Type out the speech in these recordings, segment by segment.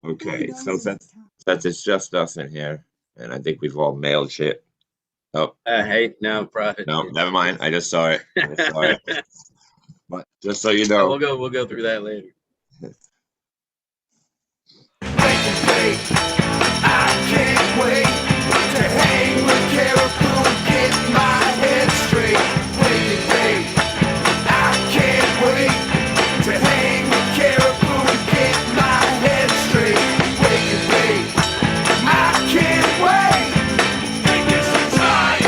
Okay, so since it's just us in here, and I think we've all mailed shit. Oh, Hey, no, profit. no, never mind. I just saw it. But just so you know, we'll go through that later. I can't wait to hang with Caribou and get my head straight. Wait, I can't wait to hang with Caribou and get my head straight. Wait, I can't wait. Think it's some time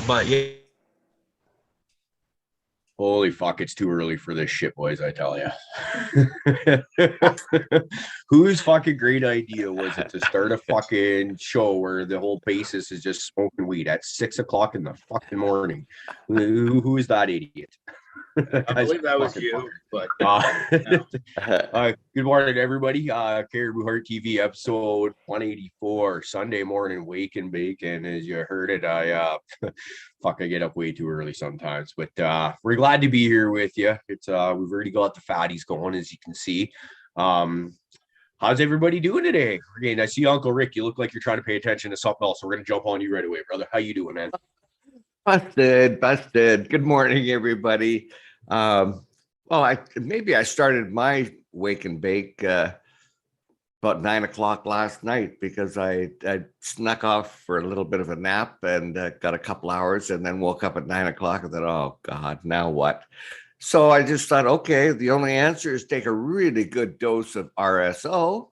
But yeah. Holy fuck, it's too early for this shit, boys, I tell you. Whose fucking great idea was it to start a fucking show where the whole basis is just smoking weed at 6 o'clock in the fucking morning? Who is that idiot? I believe that was you, but good morning, everybody. Caribou Heart TV episode 184, Sunday morning wake and bake. And as you heard it, I get up way too early sometimes, but we're glad to be here with you. It's we've already got the fatties going, as you can see. How's everybody doing today? Again, I see Uncle Rick. You look like you're trying to pay attention to something else, so we're gonna jump on you right away, brother. How you doing, man? Busted. Good morning, everybody. Well, I started my wake and bake about 9 o'clock last night because I snuck off for a little bit of a nap and got a couple hours and then woke up at 9 o'clock and thought, oh God, now what? So I just thought, okay, the only answer is take a really good dose of RSO.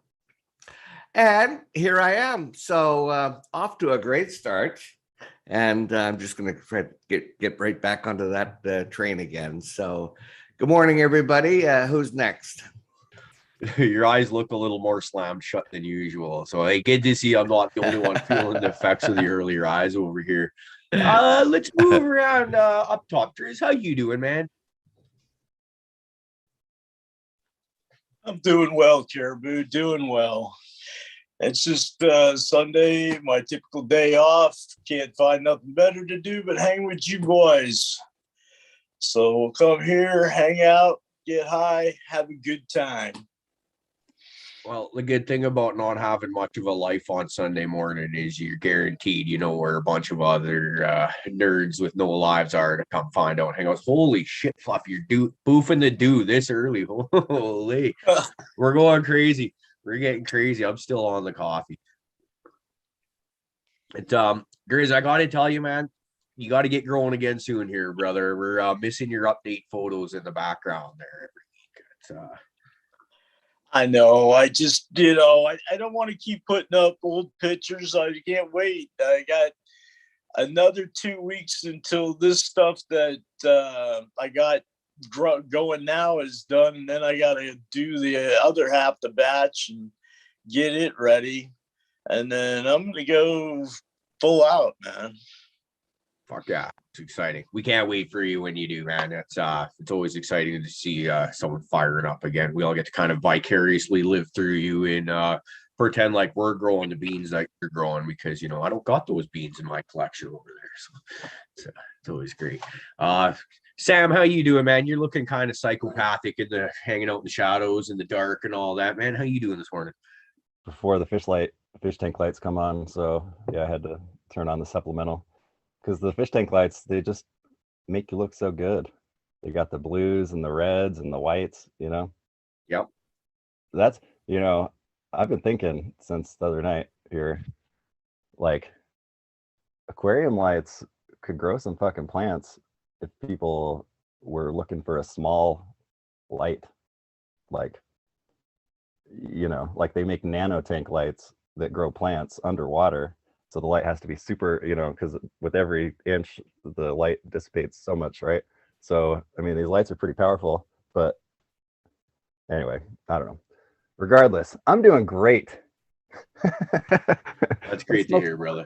And here I am. So off to a great start. And I'm just going to get right back onto that train again. So good morning, everybody. Who's next? Your eyes look a little more slammed shut than usual. So I get to see I'm not the only one feeling the effects of the earlier eyes over here. Let's move around up top. Driz, how you doing, man? I'm doing well, Caribou, doing well. It's just Sunday, my typical day off. Can't find nothing better to do but hang with you boys. So we'll come here, hang out, get high, have a good time. Well, the good thing about not having much of a life on Sunday morning is you're guaranteed, you know, where a bunch of other nerds with no lives are to come find out and hang out. Holy shit, Fluff, you're boofing the do this early. Holy, we're going crazy. We're getting crazy. I'm still on the coffee. But Grizz, I gotta tell you, man, you got to get growing again soon here, brother. We're missing your update photos in the background there every week. I know. I just, I don't want to keep putting up old pictures. I can't wait. I got another 2 weeks until this stuff that I got going now is done, and then I gotta do the other half the batch and get it ready, and then I'm gonna go full out, man. Fuck yeah, it's exciting. We can't wait for you when you do, man. It's always exciting to see someone firing up again. We all get to kind of vicariously live through you in pretend like we're growing the beans that you're growing because, you know, I don't got those beans in my collection over there. So it's always great. Sam, how you doing, man? You're looking kind of psychopathic in the hanging out in the shadows in the dark and all that, man. How you doing this morning? Before the fish tank lights come on. So yeah, I had to turn on the supplemental because the fish tank lights, they just make you look so good. They got the blues and the reds and the whites, you know? Yep. That's, you know, I've been thinking since the other night here, like aquarium lights could grow some fucking plants if people were looking for a small light, like, you know, like they make nano tank lights that grow plants underwater. So the light has to be super, you know, because with every inch, the light dissipates so much, right? So, I mean, these lights are pretty powerful, but anyway, I don't know. Regardless, I'm doing great. That's great to hear, brother.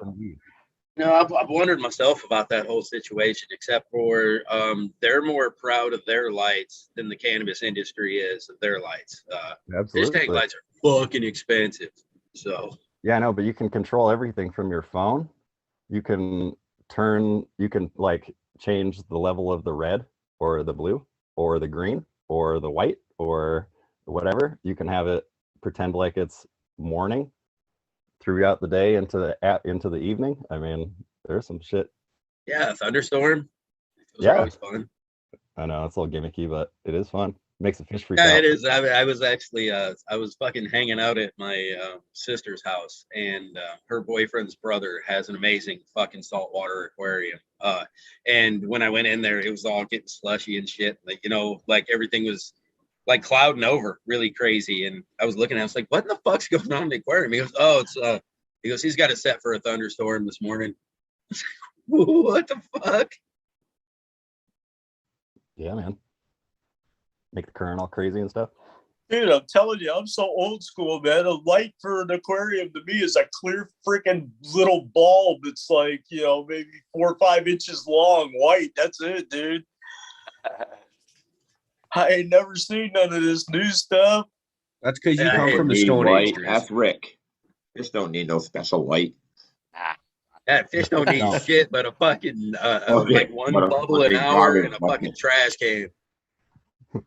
No, I've wondered myself about that whole situation, except for they're more proud of their lights than the cannabis industry is of their lights. Fish Absolutely. tank lights are fucking expensive. So Yeah, I know, but you can control everything from your phone. You can like change the level of the red or the blue or the green or the white or whatever. You can have it pretend like it's morning throughout the day into the evening. I mean, there's some shit. yeah, thunderstorm. Those Yeah. are always fun. I know it's a little gimmicky, but it is fun. Makes the fish freak Yeah, out. it is. I was actually I was fucking hanging out at my sister's house, and her boyfriend's brother has an amazing fucking saltwater aquarium. And when I went in there, it was all getting slushy and shit. Like, you know, like everything was like clouding over really crazy. And I was looking at it, I was like, what in the fuck's going on in the aquarium? He goes, oh, it's he goes, he's got it set for a thunderstorm this morning. What the fuck? Yeah, man. Make the current all crazy and stuff. Dude, I'm telling you, I'm so old school, man. A light for an aquarium to me is a clear freaking little bulb. It's like, you know, maybe 4 or 5 inches long, white. That's it, dude. I ain't never seen none of this new stuff. That's because you Yeah, come Don't from the need Stone light. Age. Chris. That's Rick. Fish don't need no special light. That fish don't need No. shit but a fucking Okay, like one but a bubble an fucking hour garbage in a bucket. fucking trash can.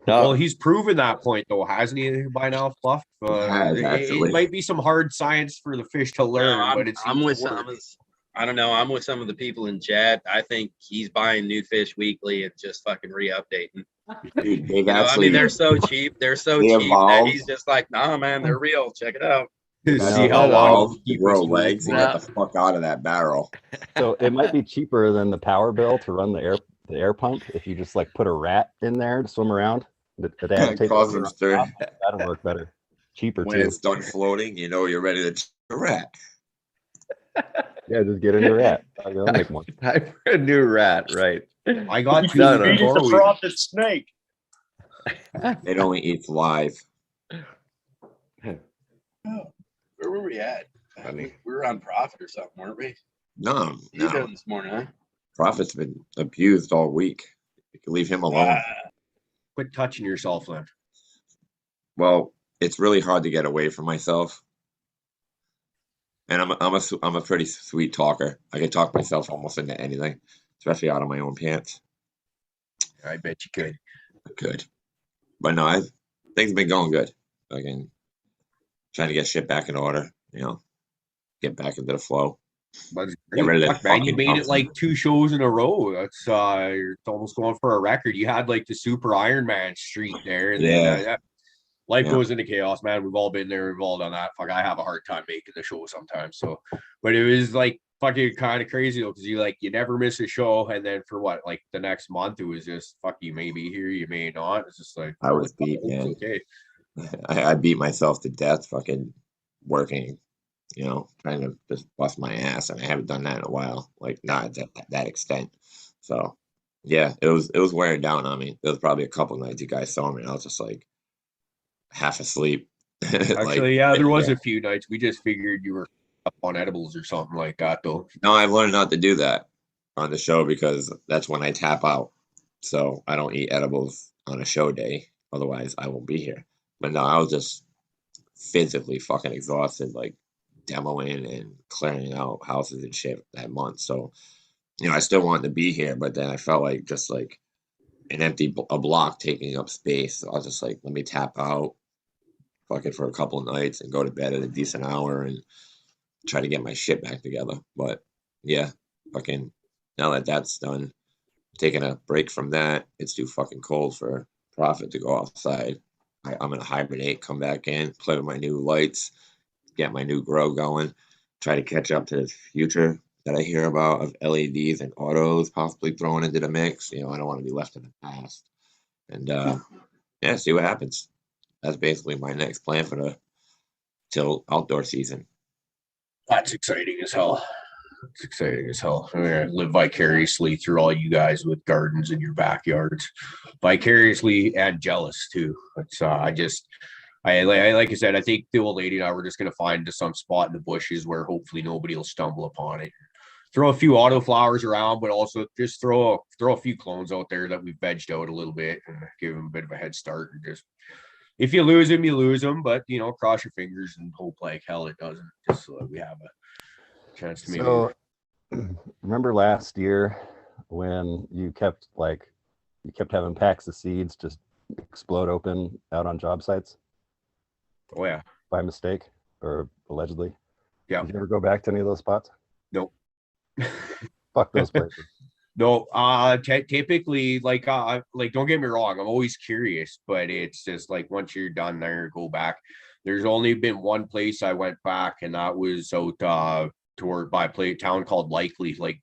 Well, he's proven that point though, hasn't he? By now, Fluff. has, actually. It might be some hard science for the fish to learn, No, but it's I'm with some of I don't know. I'm with some of the people in chat. I think he's buying new fish weekly and just fucking re-updating. Dude, they've You know, I actually mean, they're so cheap. They're so They cheap that evolved. he's just like, nah, man, they're real. Check it out. to No, see no, how no. long evolved it'll to keep grow us legs and moving. get the fuck out of that barrel. So it might be cheaper than the power bill to run the air pump if you just like put a rat in there to swim around. It agitates Cause the them stir. top. That'll work better. Cheaper When too. it's done floating, you know you're ready to check a rat. Yeah, just get a new rat. That'll make more. I'm a new rat, right? I got You two No, can no. feed it before the we- frothed snake. It only eats live. Where were we at? Funny. We were on Profit or something, weren't we? No, You no. done this morning, huh? Prophet's been abused all week. You can leave him alone. Quit touching yourself, then. Well, it's really hard to get away from myself. And I'm a pretty sweet talker. I can talk myself almost into anything, especially out of my own pants. I bet you could. I could. But no, things have been going good. Again, trying to get shit back in order, you know, get back into the flow. But it's Get rid great. of Fuck, that man, you fucking made it dumpster. like 2 shows in a row. That's it's almost going for a record. You had like the super Iron Man streak there, and Yeah. then life Yeah. goes into chaos, man. We've all been there. We've all done that. Fuck, I have a hard time making the show sometimes. So, but it was like fucking kind of crazy though, because you never miss a show, and then for what, like the next month, it was just fuck. You may be here, you may not. It's just like I was beat, it's man. okay. I beat myself to death fucking working, you know, trying to just bust my ass, and I haven't done that in a while, like not to that extent. So yeah, it was wearing down on me. There was probably a couple nights you guys saw me, and I was just like half asleep. Actually, yeah, there was a few nights we just figured you were up on edibles or something like that, though. No, I've learned not to do that on the show because that's when I tap out. So I don't eat edibles on a show day. Otherwise, I won't be here. But no, I was just physically fucking exhausted, like demoing and clearing out houses and shit that month. So, you know, I still wanted to be here, but then I felt like just like an a block taking up space. So I was just like, let me tap out, fuck it for a couple of nights and go to bed at a decent hour and try to get my shit back together. But yeah, fucking now that that's done, taking a break from that. It's too fucking cold for Profit to go outside. I'm gonna hibernate, come back in, play with my new lights, get my new grow going, try to catch up to this future that I hear about of LEDs and autos possibly thrown into the mix. You know, I don't want to be left in the past. And yeah, see what happens. That's basically my next plan for the till outdoor season. That's exciting as hell. It's exciting as hell. I'm gonna live vicariously through all you guys with gardens in your backyards, vicariously and jealous too. It's I like I said, I think the old lady and I were just gonna find some spot in the bushes where hopefully nobody will stumble upon it. Throw a few auto flowers around, but also just throw a few clones out there that we've vegged out a little bit and give them a bit of a head start. And just if you lose them, you lose them. But you know, cross your fingers and hope like hell it doesn't. Just so that we have a chance to maybe. So, remember last year when you kept having packs of seeds just explode open out on job sites Oh yeah. by mistake or allegedly? Yeah. Did you ever go back to any of those spots? Nope. Fuck those places. No, typically, like don't get me wrong, I'm always curious, but it's just like once you're done there, go back. There's only been one place I went back, and that was out toward by a town called Likely, like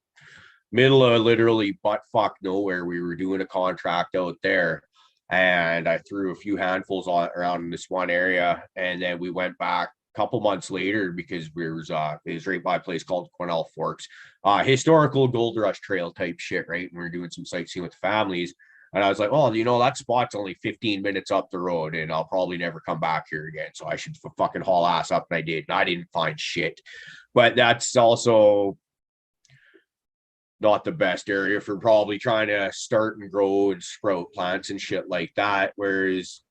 middle of literally butt fuck nowhere. We were doing a contract out there, and I threw a few handfuls around in this one area, and then we went back a couple months later because it was right by a place called Cornell Forks, historical gold rush trail type shit, right? And we were doing some sightseeing with the families. And I was like, well, you know, that spot's only 15 minutes up the road and I'll probably never come back here again. So I should fucking haul ass up. And I did. And I didn't find shit. But that's also not the best area for probably trying to start and grow and sprout plants and shit like that. Whereas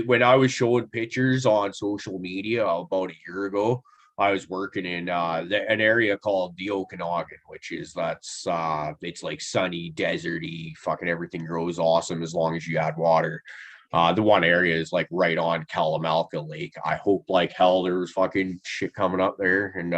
when I was showing pictures on social media about a year ago, I was working in an area called the Okanagan, which is it's like sunny, deserty, fucking everything grows awesome as long as you add water. The one area is like right on Kalamalka Lake. I hope like hell there was fucking shit coming up there. And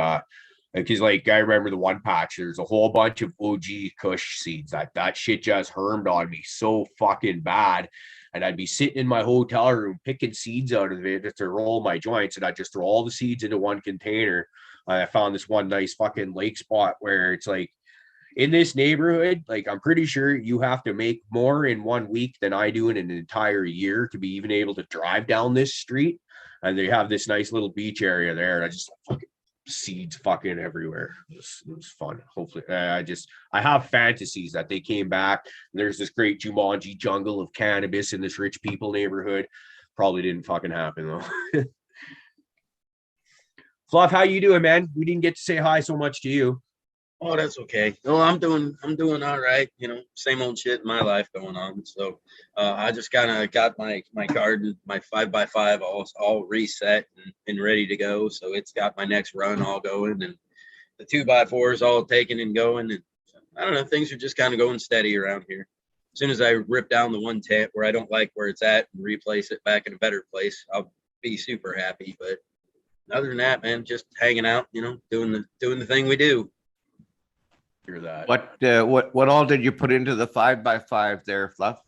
because like I remember the one patch, there's a whole bunch of OG Kush seeds. That shit just hermed on me so fucking bad. And I'd be sitting in my hotel room picking seeds out of it to roll my joints, and I'd just throw all the seeds into one container. I found this one nice fucking lake spot where it's like in this neighborhood, like I'm pretty sure you have to make more in 1 week than I do in an entire year to be even able to drive down this street. And they have this nice little beach area there. And I just fucking seeds fucking everywhere. It was fun. Hopefully I have fantasies that they came back and there's this great Jumanji jungle of cannabis in this rich people neighborhood. Probably didn't fucking happen though. Fluff, how you doing, man? We didn't get to say hi so much to you. Oh, that's okay. No, I'm doing all right. You know, same old shit in my life going on. So I just kind of got my garden, my 5x5 all reset and ready to go. So it's got my next run all going, and the 2x4s all taken and going. And I don't know, things are just kind of going steady around here. As soon as I rip down the one tent where I don't like where it's at and replace it back in a better place, I'll be super happy. But other than that, man, just hanging out, you know, doing the thing we do. That. What all did you put into the 5x5 there, Fluff?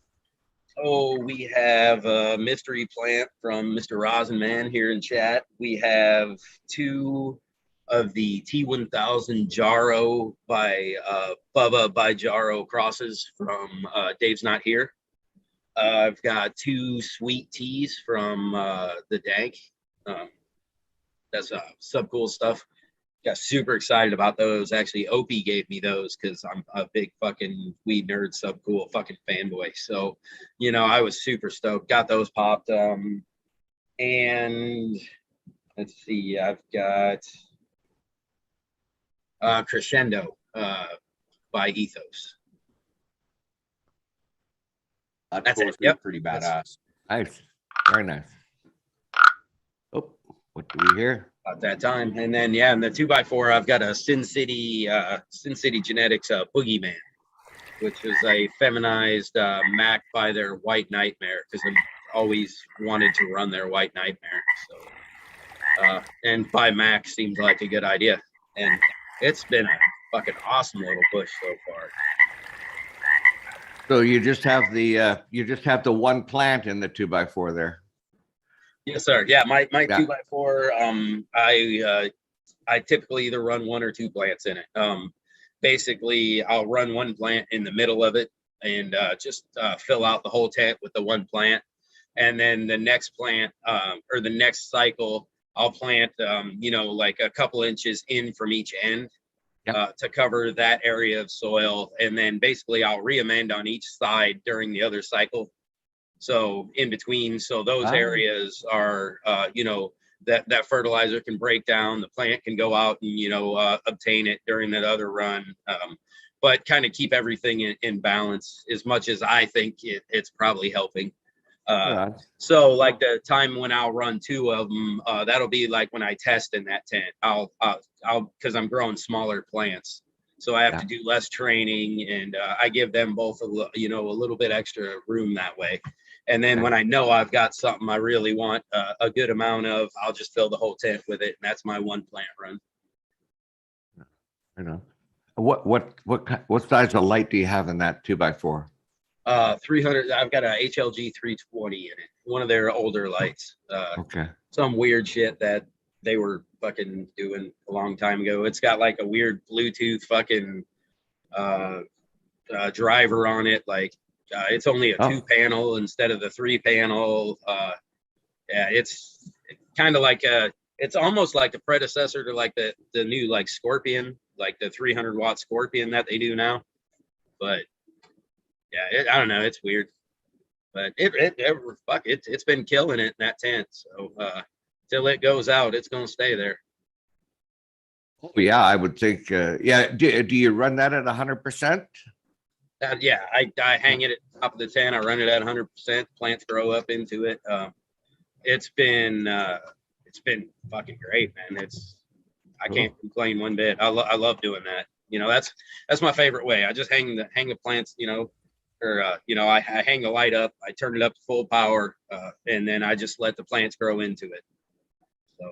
Oh, we have a mystery plant from Mr. Rosenman here in chat. We have 2 of the T1000 Jarro by Bubba by Jarro crosses from Dave's Not Here. I've got 2 sweet teas from the Dank. That's sub cool stuff. Got super excited about those. Actually, Opie gave me those because I'm a big fucking weed nerd, sub cool fucking fanboy. So, you know, I was super stoked. Got those popped. And let's see, I've got Crescendo by Ethos. That's it. Yep. Pretty badass. Nice. Very nice. Oh, What do we hear? About that time. And then, yeah, in the 2x4, I've got a Sin City Genetics Boogeyman, which is a feminized Mac by their White Nightmare, because I've always wanted to run their White Nightmare. So, and by Mac seems like a good idea. And it's been a fucking awesome little bush so far. So you just have the one plant in the 2x4 there. Yes, sir. Yeah, my Yeah. 2x4. I typically either run one or two plants in it. Basically, I'll run one plant in the middle of it and just fill out the whole tent with the one plant, and then the next plant or the next cycle, I'll plant like a couple inches in from each end to cover that area of soil, and then basically I'll re-amend on each side during the other cycle. So in between, so those areas are, that fertilizer can break down, the plant can go out and, obtain it during that other run, but kind of keep everything in balance as much as I think it's probably helping. So like the time when I'll run two of them, that'll be like when I test in that tent. I'll because I'm growing smaller plants, so I have to do less training, and I give them both a little bit extra room that way. And then when I know I've got something I really want a good amount of, I'll just fill the whole tent with it, and that's my one plant run. I know. What size of light do you have in that 2x4? 300. I've got a HLG 320 in it. One of their older lights. Okay. Some weird shit that they were fucking doing a long time ago. It's got like a weird Bluetooth fucking driver on it. Like it's only a 2-panel instead of the 3-panel. Yeah, it's kind of like it's almost like the predecessor to like the new like Scorpion, like the 300-watt Scorpion that they do now. But yeah, I don't know. It's weird, but it's been killing it in that tent. So till it goes out, it's gonna stay there. Oh, yeah, I would think. Yeah, do you run that at 100%? Yeah, I hang it at the top of the tent. I run it at 100%. Plants grow up into it. It's been fucking great, man. I can't complain one bit. I love doing that. That's my favorite way. I just hang the plants, or I hang the light up, I turn it up to full power, and then I just let the plants grow into it. So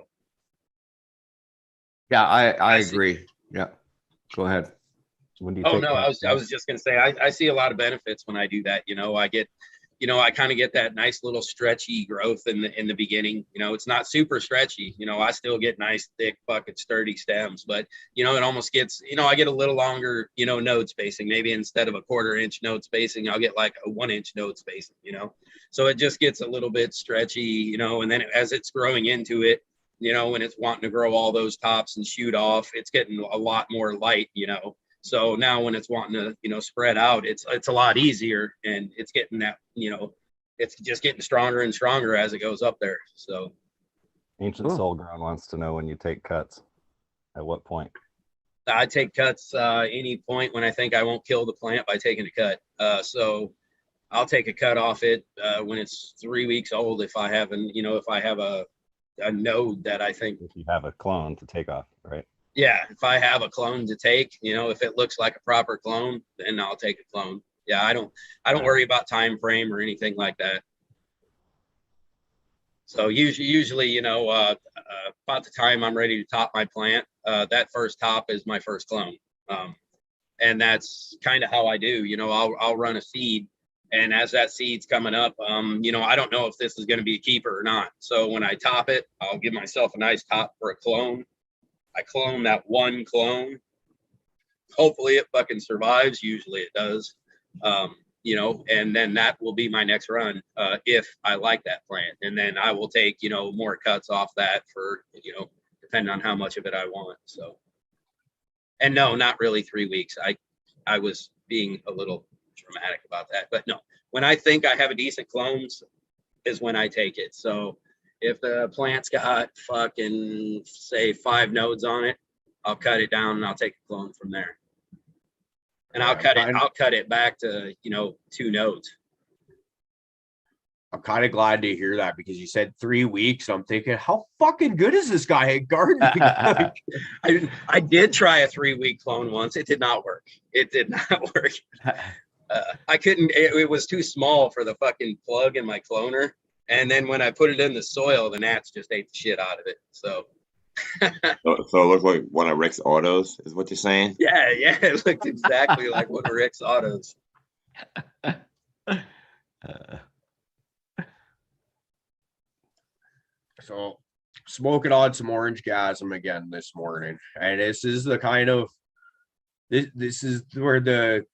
yeah, I agree. Yeah, go ahead. When do you no, I was just gonna say I see a lot of benefits when I do that. I get I kind of get that nice little stretchy growth in the beginning. It's not super stretchy. I still get nice, thick, fucking sturdy stems, but it almost gets, I get a little longer, node spacing. Maybe instead of a 1/4 inch node spacing, I'll get like a 1 inch node spacing, so it just gets a little bit stretchy, and then as it's growing into it, when it's wanting to grow all those tops and shoot off, it's getting a lot more light, So now when it's wanting to, spread out, it's a lot easier, and it's getting that, it's just getting stronger and stronger as it goes up there. So Ancient Soul Ground wants to know when you take cuts. At what point? I take cuts any point when I think I won't kill the plant by taking a cut. So I'll take a cut off it when it's 3 weeks old. If I haven't, if I have a node that I think. If you have a clone to take off, right? Yeah, if I have a clone to take, if it looks like a proper clone, then I'll take a clone. Yeah, I don't worry about time frame or anything like that. So usually, about the time I'm ready to top my plant, that first top is my first clone. And that's kind of how I do. I'll run a seed, and as that seed's coming up, I don't know if this is going to be a keeper or not. So when I top it, I'll give myself a nice top for a clone. I clone that one clone. Hopefully it fucking survives. Usually it does. And then that will be my next run if I like that plant. And then I will take, more cuts off that for, depending on how much of it I want. So, and no, not really 3 weeks. I was being a little dramatic about that. But no, when I think I have a decent clones is when I take it. So if the plant's got fucking, say, 5 nodes on it, I'll cut it down and I'll take a clone from there. And I'll cut it back to, 2 nodes. I'm kind of glad to hear that because you said 3 weeks. I'm thinking, how fucking good is this guy at gardening? Like, I did try a 3-week clone once. It did not work. It did not work. I couldn't. It was too small for the fucking plug in my cloner. And then when I put it in the soil, the gnats just ate the shit out of it. So. So it looked like one of Rick's autos, is what you're saying? Yeah, it looked exactly like one of Rick's autos. So smoking on some orange gasm again this morning. And this is the kind of this is where the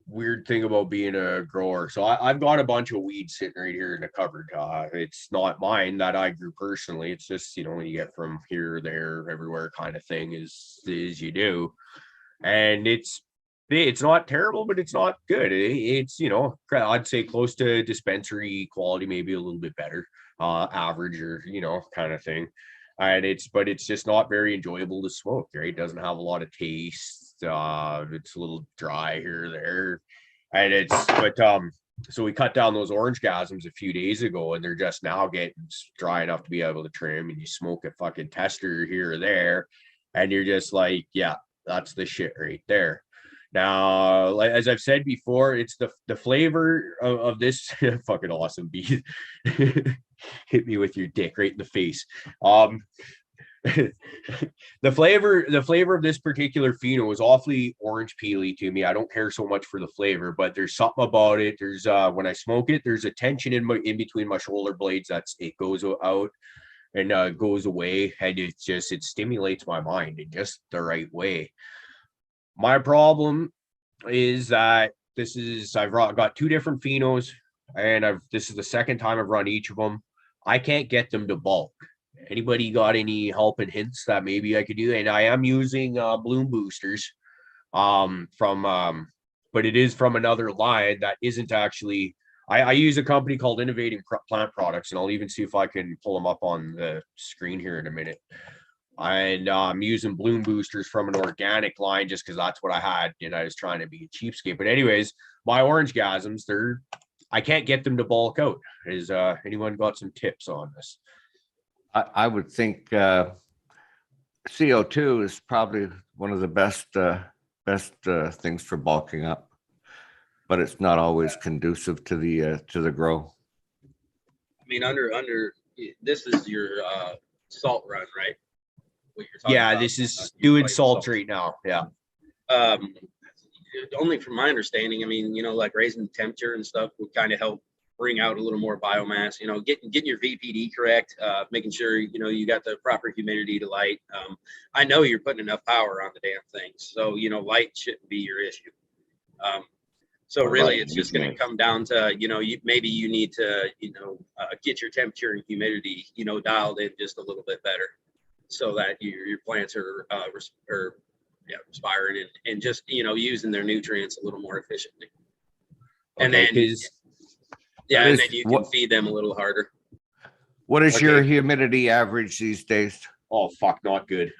weird thing about being a grower. So I've got a bunch of weeds sitting right here in the cupboard. It's not mine that I grew personally. It's just, you know, when you get from here, there, everywhere kind of thing is you do. And it's not terrible, but it's not good. It's, you know, I'd say close to dispensary quality, maybe a little bit better, average, or, you know, kind of thing. And but it's just not very enjoyable to smoke, right? It doesn't have a lot of taste. It's a little dry here or there. And so we cut down those orange gasms a few days ago, and they're just now getting dry enough to be able to trim, and you smoke a fucking tester here or there, and you're just like, yeah, that's the shit right there. Now, like, as I've said before, it's the flavor of this fucking awesome beef. Hit me with your dick right in the face. The flavor of this particular pheno was awfully orange peely to me. I don't care so much for the flavor, but there's something about it. There's when I smoke it, there's a tension in between my shoulder blades. It goes out and goes away, and it stimulates my mind in just the right way. My problem is that I've got 2 different phenos, and this is the second time I've run each of them. I can't get them to bulk. Anybody got any help and hints that maybe I could do? And I am using bloom boosters but it is from another line that isn't actually. I use a company called Innovating Plant Products, and I'll even see if I can pull them up on the screen here in a minute. And I'm using bloom boosters from an organic line just because that's what I had, and I was trying to be a cheapskate. But anyways, my orange gasms, I can't get them to bulk out. Has anyone got some tips on this? I would think CO2 is probably one of the best things for bulking up, but it's not always conducive to the grow. I mean, under this is your salt run, right? What you're talking Yeah, about. this is doing salt right now. Yeah. Only from my understanding, I mean, you know, like raising the temperature and stuff would kind of help bring out a little more biomass, you know, getting your VPD correct, making sure, you know, you got the proper humidity to light. I know you're putting enough power on the damn things. So, you know, light shouldn't be your issue. So really it's just going to come down to, you know, maybe you need to, you know, get your temperature and humidity, you know, dialed in just a little bit better so that your plants are respiring and just, you know, using their nutrients a little more efficiently. And then and then you can feed them a little harder. What is your humidity average these days? Oh fuck, not good.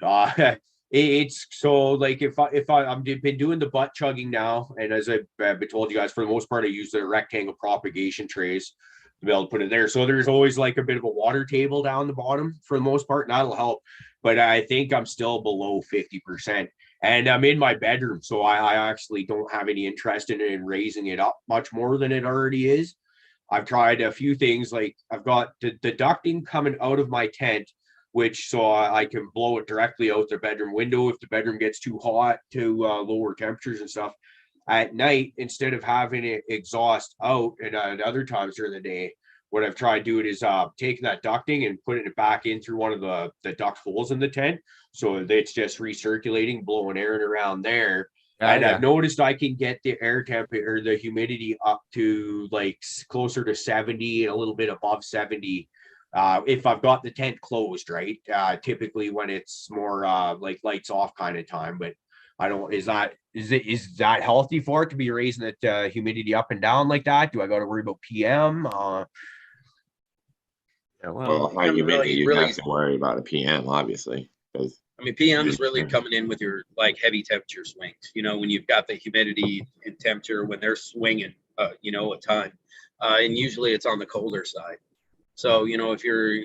It's so like if I've been doing the butt chugging now, and as I've told you guys, for the most part, I use the rectangle propagation trays to be able to put it there. So there's always like a bit of a water table down the bottom for the most part, and that'll help. But I think I'm still below 50%. And I'm in my bedroom, so I actually don't have any interest in raising it up much more than it already is. I've tried a few things, like I've got the ducting coming out of my tent, which so I can blow it directly out the bedroom window if the bedroom gets too hot to lower temperatures and stuff. At night, instead of having it exhaust out and at other times during the day, what I've tried doing is taking that ducting and putting it back in through one of the duct holes in the tent. So it's just recirculating, blowing air around there. And I've noticed I can get the air temperature or the humidity up to like closer to 70 and a little bit above 70 if I've got the tent closed, right? Typically when it's more like lights off kind of time, but I don't, is that healthy for it to be raising that humidity up and down like that? Do I got to worry about PM? Well, high humidity, you have to worry about a PM, obviously, because I mean, PM is really coming in with your like heavy temperature swings. You know, when you've got the humidity and temperature when they're swinging, you know, a ton. and usually it's on the colder side. So, you know, if you're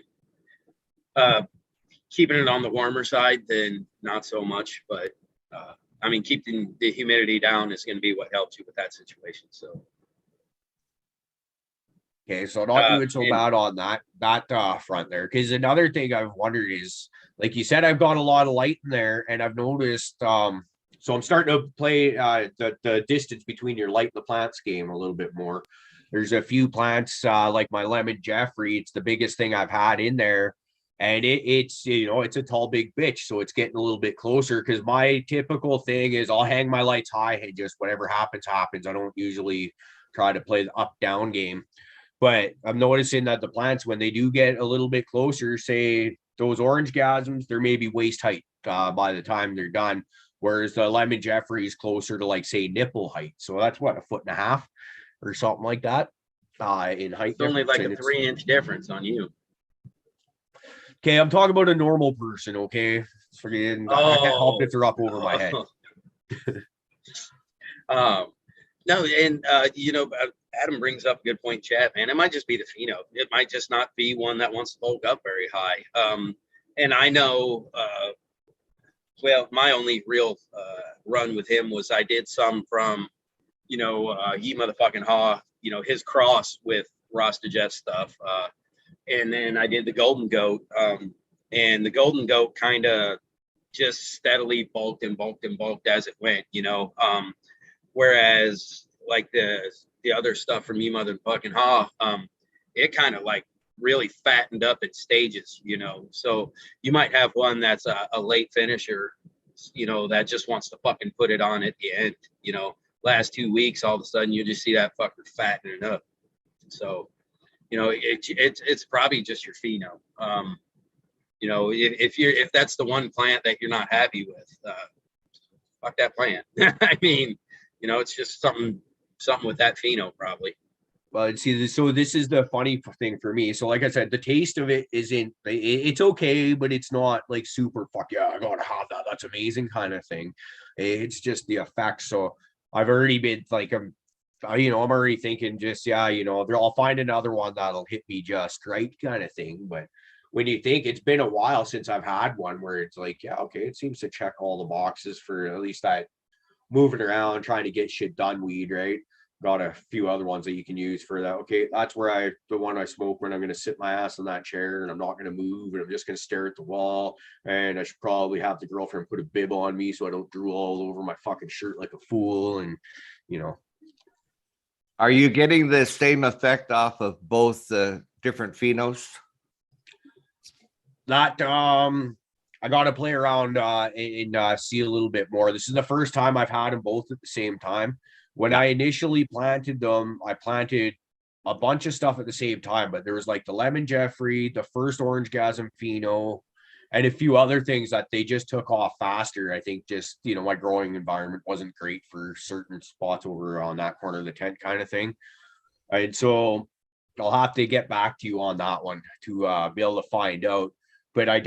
keeping it on the warmer side, then not so much. But I mean, keeping the humidity down is going to be what helps you with that situation. So. Okay, so not doing so and- bad on that front there. Because another thing I've wondered is, like you said, I've got a lot of light in there, and I've noticed. So I'm starting to play the distance between your light and the plants game a little bit more. There's a few plants like my lemon Jeffrey. It's the biggest thing I've had in there, and it's you know, it's a tall big bitch, so it's getting a little bit closer. Because my typical thing is I'll hang my lights high and just whatever happens. I don't usually try to play the up down game. But I'm noticing that the plants, when they do get a little bit closer, say those orange gasms, they're maybe waist height by the time they're done. Whereas the lemon Jeffrey is closer to, like, say, nipple height. So that's what, 1.5 feet or something like that in height. It's only like difference. a 3-inch difference on you. Okay, I'm talking about a normal person, okay? I can't help if they're up over my head. No, and you know, Adam brings up a good point, chat, man. It might just be the pheno. It might just not be one that wants to bulk up very high. And I know, well, my only real run with him was I did some from, you know, Ye Motherfucking Haw, you know, his cross with Rasta Jet stuff. And then I did the Golden Goat. And the Golden Goat kind of just steadily bulked and bulked and bulked as it went, you know. Whereas like the other stuff from Ye Motherfucking Haw, it kind of like really fattened up in stages, you know. So you might have one that's a late finisher, you know, that just wants to fucking put it on at the end, you know. Last 2 weeks, all of a sudden you just see that fucker fattening up. So, you know, it's probably just your pheno. You know, if that's the one plant that you're not happy with, fuck that plant. I mean, you know, it's just something with that pheno probably. Well, see, so this is the funny thing for me. So, like I said, the taste of it isn't, it's okay, but it's not like super fuck yeah, I gotta have that. That's amazing kind of thing. It's just the effects. So I've already been like, I'm already thinking just, yeah, you know, I'll find another one that'll hit me just right kind of thing. But when you think it's been a while since I've had one where it's like, yeah, okay, it seems to check all the boxes for at least that moving around, trying to get shit done weed, right? Got a few other ones that you can use for that. Okay, that's where the one I smoke when I'm going to sit my ass in that chair and I'm not going to move and I'm just going to stare at the wall. And I should probably have the girlfriend put a bib on me so I don't drool all over my fucking shirt like a fool. And, you know. Are you getting the same effect off of both the different phenos? That, I got to play around and see a little bit more. This is the first time I've had them both at the same time. When I initially planted them, I planted a bunch of stuff at the same time, but there was like the lemon Jeffrey, the first orange gasm pheno, and a few other things that they just took off faster. I think just, you know, my growing environment wasn't great for certain spots over on that corner of the tent kind of thing. And so I'll have to get back to you on that one to be able to find out. But I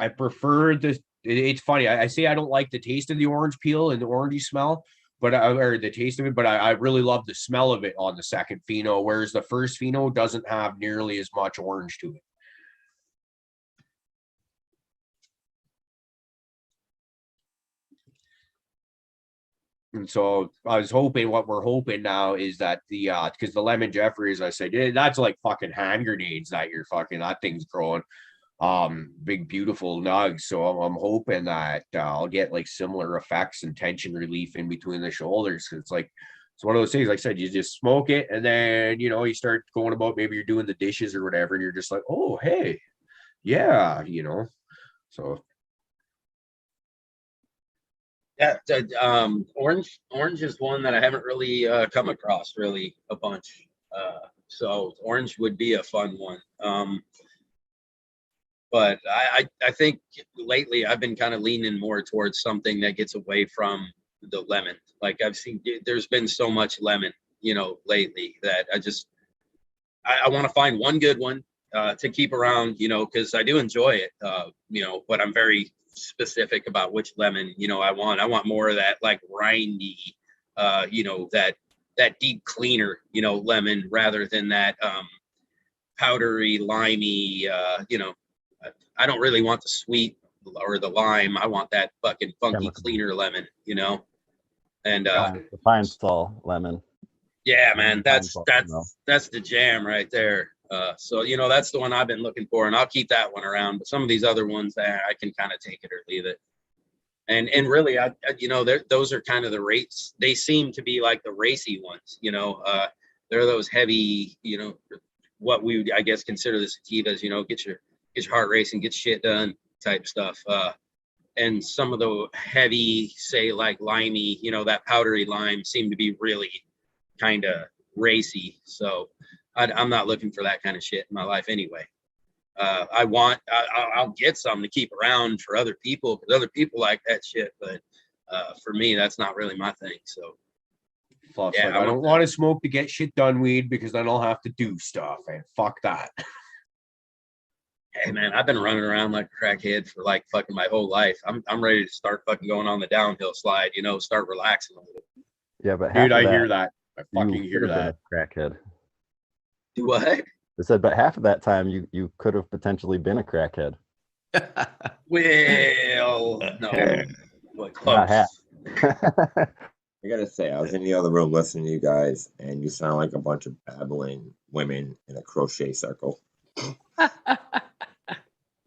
prefer this. It's funny. I say I don't like the taste of the orange peel and the orangey smell, but or the taste of it, but I really love the smell of it on the second pheno, whereas the first pheno doesn't have nearly as much orange to it. And so I was hoping, what we're hoping now is that because the lemon Jeffrey, as I said, that's like fucking hand grenades that that thing's growing. Big beautiful nugs. So I'm hoping that I'll get like similar effects and tension relief in between the shoulders. It's like, it's one of those things, like I said, you just smoke it and then, you know, you start going about, maybe you're doing the dishes or whatever, and you're just like, oh, hey, yeah, you know. So yeah, orange is one that I haven't really come across really a bunch. So orange would be a fun one. But I think lately I've been kind of leaning more towards something that gets away from the lemon. Like I've seen, there's been so much lemon, you know, lately that I want to find one good one to keep around, you know, because I do enjoy it, you know, but I'm very specific about which lemon, you know, I want more of that like rindy, you know, that that deep cleaner, you know, lemon rather than that powdery, limey, you know, I don't really want the sweet or the lime. I want that fucking funky, Chemical. cleaner lemon, you know? And The fine Sol lemon. yeah, man, Fine Sol, you know. that's the jam right there. So, you know, that's the one I've been looking for, and I'll keep that one around. But some of these other ones that I can kind of take it or leave it. And really, I you know, those are kind of the rates. They seem to be like the racy ones, you know. They're those heavy, you know, what we would, I guess, consider the sativas, you know, get your heart racing, get shit done type stuff. And some of the heavy, say like limey, you know, that powdery lime seem to be really kind of racy. So I'm not looking for that kind of shit in my life anyway. I'll get some to keep around for other people because other people like that shit. But for me, that's not really my thing. So Plus, yeah, like, I don't want to smoke to get shit done weed because then I'll have to do stuff, and fuck that. hey man, I've been running around like a crackhead for like fucking my whole life. I'm ready to start fucking going on the downhill slide, you know, start relaxing a little. Yeah, but Dude, half I of hear that. I you fucking could hear have been that. a crackhead. Do what? I said, but half of that time you could have potentially been a crackhead. Well, no, what, Not close. half. I gotta say, I was in the other room listening to you guys, and you sound like a bunch of babbling women in a crochet circle.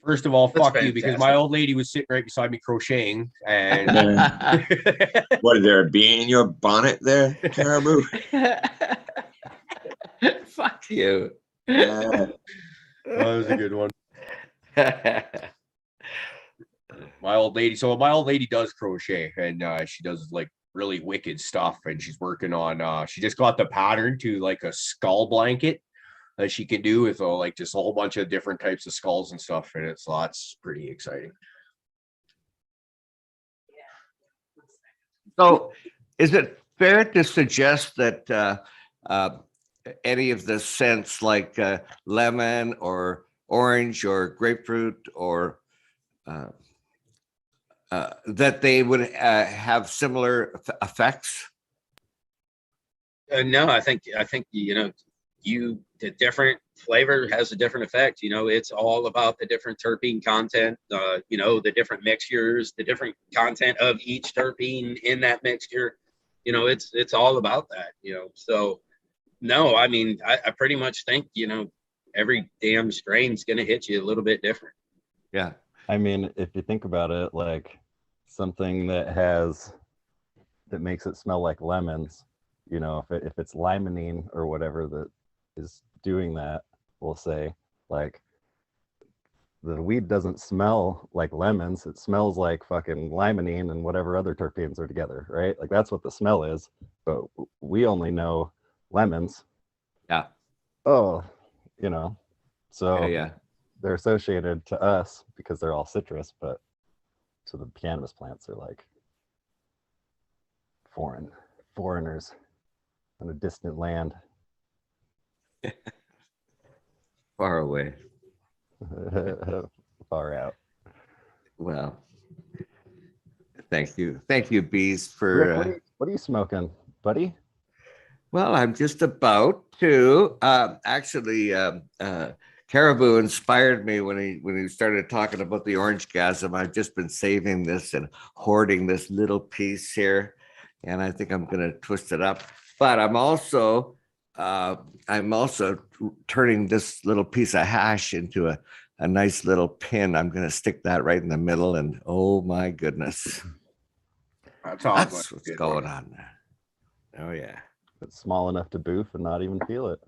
First of all, That's fuck you, because my fantastic. old lady was sitting right beside me crocheting, and What is there a bee in your bonnet there, Caribou? Fuck you. Yeah. that was a good one. My old lady. So my old lady does crochet, and she does like really wicked stuff. And she's working on. She just got the pattern to like a skull blanket that she can do with like just a whole bunch of different types of skulls and stuff. And it's lots pretty exciting. So, is it fair to suggest that any of the scents like lemon or orange or grapefruit or that they would have similar effects? No, I think you know, the different flavor has a different effect. You know, it's all about the different terpene content. You know, the different mixtures, the different content of each terpene in that mixture. You know, it's all about that. You know, so no, I mean, I pretty much think, you know, every damn strain's gonna hit you a little bit different. Yeah. I mean, if you think about it, like something that makes it smell like lemons, you know, if it's limonene or whatever that is doing that, we'll say, like, the weed doesn't smell like lemons. It smells like fucking limonene and whatever other terpenes are together, right? Like that's what the smell is. But we only know lemons. Yeah. Oh, you know, so Yeah. they're associated to us because they're all citrus, but to the cannabis plants are like foreigners in a distant land. Far away. Far out. Well, thank you, Bees, Rick, for. what are you smoking, buddy? Well, I'm just about to. Actually, Caribou inspired me when he started talking about the orange gasm. I've just been saving this and hoarding this little piece here, and I think I'm going to twist it up. But I'm also turning this little piece of hash into a nice little pin. I'm going to stick that right in the middle, and oh my goodness, that's what's going on there. Oh yeah. It's small enough to boof and not even feel it.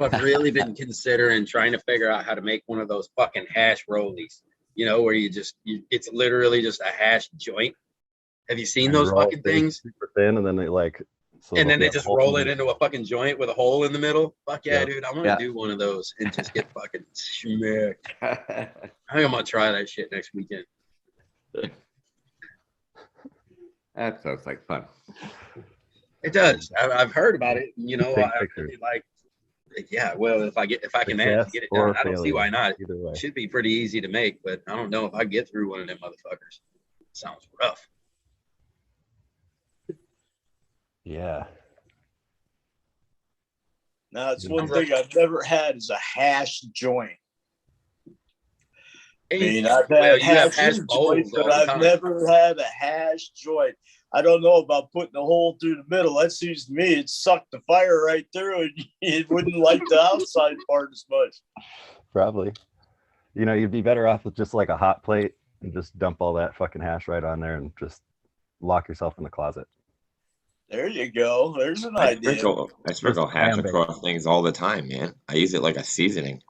I've really been considering trying to figure out how to make one of those fucking hash rollies, you know, where it's literally just a hash joint. Have you seen those fucking things? Super thin, and then they like, and then they just roll it into a fucking joint with a hole in the middle. Fuck yeah, dude. I'm gonna do one of those and just get fucking smacked. I think I'm gonna try that shit next weekend. That sounds like fun. It does. I've heard about it. You know, I really like. Yeah, well, if I can manage to get it done, I don't see why not. It should be pretty easy to make, but I don't know if I get through one of them motherfuckers. Sounds rough. Yeah. Now, it's one thing I've never had is a hash joint. I mean, I've had you have hash joints, bowls but all the I've time. never had a hash joint. I don't know about putting a hole through the middle. That seems to me it sucked the fire right through, and it wouldn't light the outside part as much. Probably. You know, you'd be better off with just like a hot plate and just dump all that fucking hash right on there and just lock yourself in the closet. There you go. There's an I idea. sprinkle hash Ham across things all the time, man. I use it like a seasoning.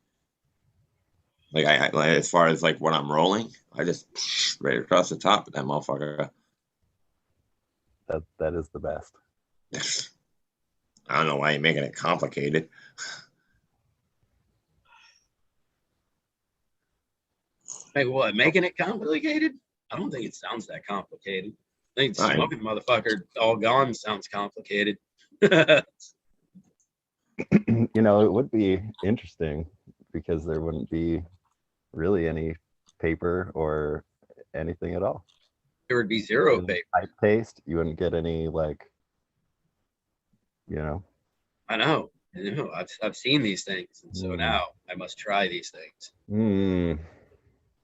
Like like, as far as like when I'm rolling, I just right across the top of that motherfucker. That is the best. I don't know why you're making it complicated. Like what? Making it complicated? I don't think it sounds that complicated. I think Right. smoking motherfucker all gone sounds complicated. You know, it would be interesting because there wouldn't be really any paper or anything at all. There would be zero Any paper. pipe paste, you wouldn't get any like, you know. I know. I've seen these things, and so Mm. now I must try these things. Mm,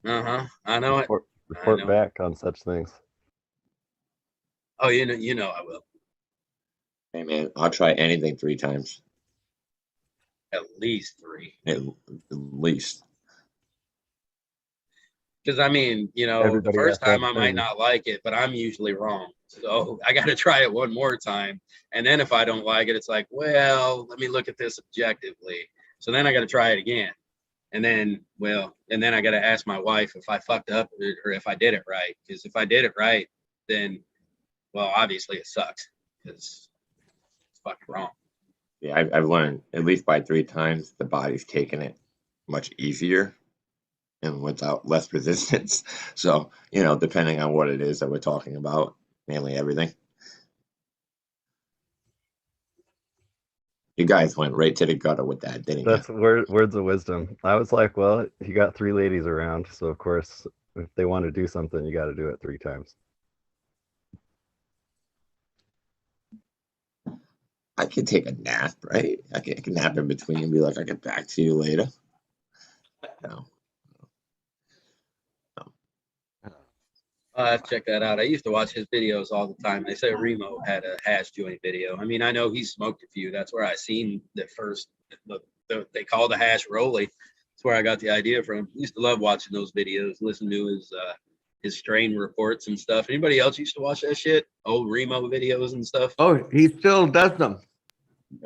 I know it. report know. back on such things. Oh, you know I will. Hey man, I'll try anything 3 times At least 3. at least. Because I mean, Everybody the first has to have time I might things. not like it, but I'm usually wrong. So I got to try it one more time. And then if I don't like it, it's like, well, let me look at this objectively. So then I got to try it again. And then I got to ask my wife if I fucked up or if I did it right. Because if I did it right, then, well, obviously it sucks because it's fucking wrong. Yeah, I've learned at least by 3 times the body's taking it much easier and without less resistance. So, depending on what it is that we're talking about, mainly everything. You guys went right to the gutter with that, didn't you? That's words of wisdom. I was like, well, you got 3 ladies around, so of course, if they want to do something, you got to do it 3 times. I could take a nap, right? I can nap in between and be like, I'll get back to you later. No. I'll have to check that out. I used to watch his videos all the time. They say Remo had a hash joint video. I mean, I know he smoked a few. That's where I seen the first, they call the hash rolly. That's where I got the idea from. I used to love watching those videos, listen to his strain reports and stuff. Anybody else used to watch that shit? Old Remo videos and stuff? Oh, he still does them.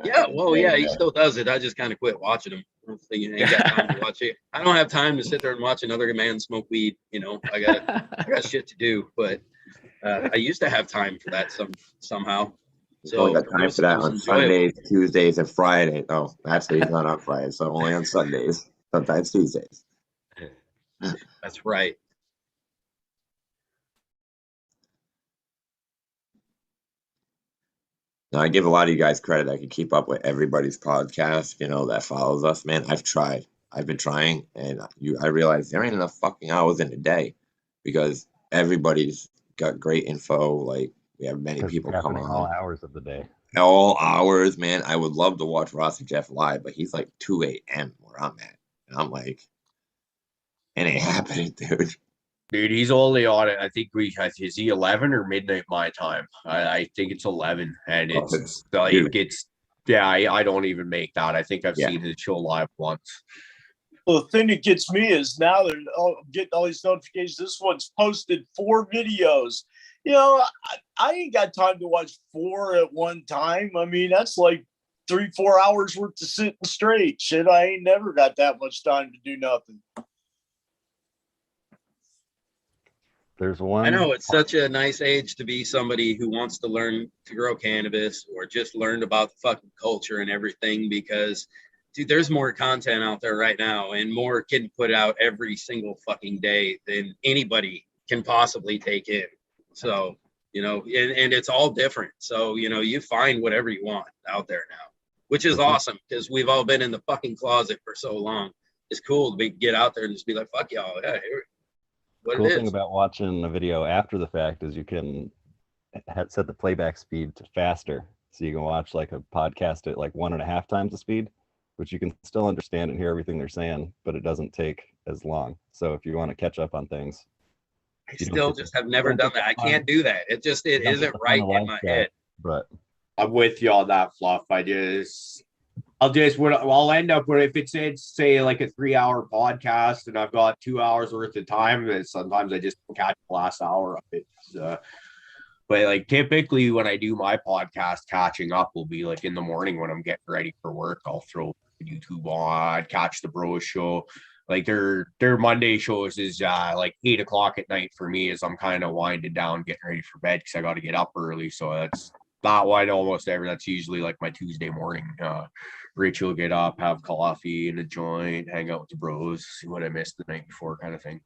Yeah, well, yeah, he still does it. I just kind of quit watching him. I don't think I ain't got time to watch it. I don't have time to sit there and watch another man smoke weed. I got shit to do. But I used to have time for that somehow. So only got time for that on Sundays, Tuesdays, and Fridays. Oh, actually, he's not on Fridays, so only on Sundays. Sometimes Tuesdays. That's right. Now, I give a lot of you guys credit. I can keep up with everybody's podcast, that follows us. Man, I've tried. I've been trying, and I realize there ain't enough fucking hours in the day because everybody's got great info. Like, we have many people coming on. All hours of the day. All hours, man. I would love to watch Ross and Jeff live, but he's like 2 a.m. where I'm at. And I'm like, it ain't happening, dude. Dude, he's only on it. I think is he 11 or midnight my time? I think it's 11, and it's like I don't even make that. I think I've seen his show live once. Well, the thing that gets me is now they're getting all these notifications. This one's posted 4 videos. I ain't got time to watch 4 at one time. I mean, that's like 3-4 hours worth of sitting straight. Shit, I ain't never got that much time to do nothing. There's one. I know it's such a nice age to be somebody who wants to learn to grow cannabis or just learned about the fucking culture and everything because, dude, there's more content out there right now and more getting put out every single fucking day than anybody can possibly take in. So, and it's all different. So, you find whatever you want out there now, which is awesome because we've all been in the fucking closet for so long. It's cool to get out there and just be like, fuck y'all. Yeah, Cool thing about watching a video after the fact is you can set the playback speed to faster So you can watch like a podcast at like 1.5 times the speed, which you can still understand and hear everything they're saying, but it doesn't take as long. So if you want to catch up on things, I you don't still get just the- have never don't done get the that. I fun- can't do that. It you don't get isn't the fun right of in live my chat, head. But I'm with you on that, Fluff. I'll end up with, if it's say like a 3-hour podcast and I've got 2 hours worth of time, and sometimes I just catch the last hour of it. But like typically when I do my podcast, catching up will be like in the morning when I'm getting ready for work. I'll throw YouTube on, catch the Bros show. Like their Monday shows is like 8 o'clock at night for me, as I'm kind of winding down, getting ready for bed because I got to get up early. So that's not why almost ever. That's usually like my Tuesday morning. Rachel will get up, have coffee and a joint, hang out with the bros, see what I missed the night before, kind of thing.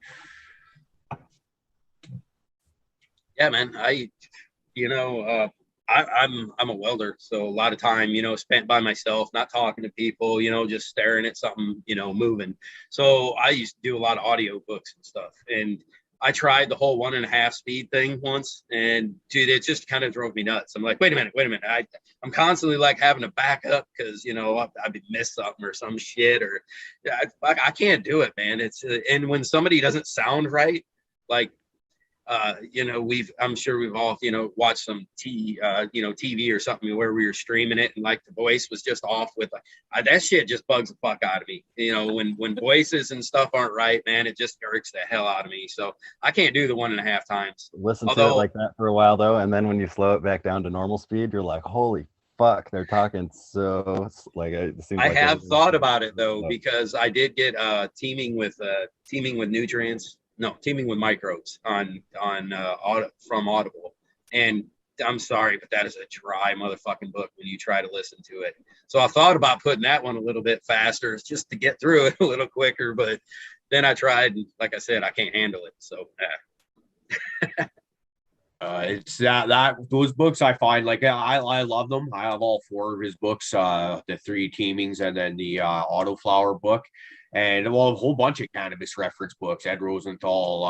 Yeah, man. I'm a welder, so a lot of time, spent by myself, not talking to people, just staring at something, moving. So I used to do a lot of audio books and stuff, and I tried the whole 1.5 speed thing once, and dude, it just kind of drove me nuts. I'm like, wait a minute. I'm constantly like having to back up because I've missed something or some shit, or I can't do it, man. It's and when somebody doesn't sound right, like I'm sure we've all watched some TV or something where we were streaming it and like the voice was just off with that shit just bugs the fuck out of me. When voices and stuff aren't right, man, it just irks the hell out of me. So I can't do the 1.5 times. listen to it like that for a while though, and then when you slow it back down to normal speed, you're like, holy fuck, they're talking so like it seems I like have thought about it though, slow. because I did get teaming with nutrients. No, teaming with microbes on from Audible, and I'm sorry, but that is a dry motherfucking book when you try to listen to it. So I thought about putting that one a little bit faster just to get through it a little quicker, but then I tried, and like I said, I can't handle it. So It's that those books I find like I love them. I have all 4 of his books, the 3 teamings and then the autoflower book. And a whole bunch of cannabis reference books, Ed Rosenthal,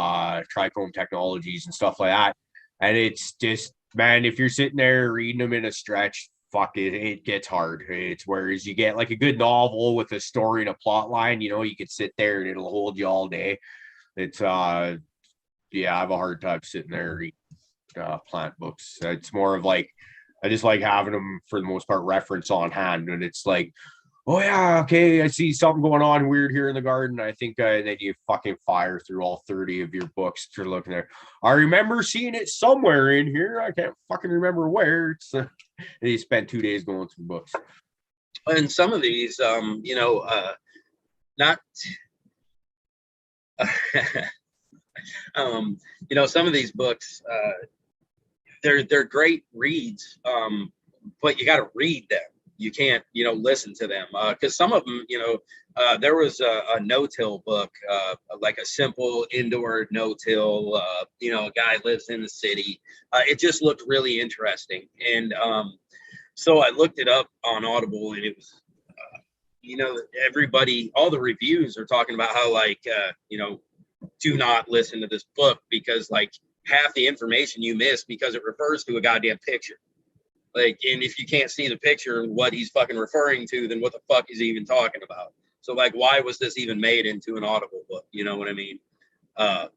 Trichome Technologies and stuff like that. And it's just, man, if you're sitting there reading them in a stretch, fuck it gets hard. It's whereas you get like a good novel with a story and a plot line, you could sit there and it'll hold you all day. It's I have a hard time sitting there reading plant books. It's more of like, I just like having them for the most part reference on hand, and it's like, oh yeah, okay, I see something going on weird here in the garden. I think then you fucking fire through all 30 of your books to look there. I remember seeing it somewhere in here. I can't fucking remember where. It's and you spent 2 days going through books. and some of these, not. Some of these books, they're great reads, but you got to read them. You can't, listen to them, because some of them, there was a no-till book, like a simple indoor no-till. A guy lives in the city. It just looked really interesting, and so I looked it up on Audible, and it was, everybody, all the reviews are talking about how do not listen to this book because like half the information you miss because it refers to a goddamn picture. Like, and if you can't see the picture, what he's fucking referring to, then what the fuck is he even talking about? So like, why was this even made into an Audible book? You know what I mean? But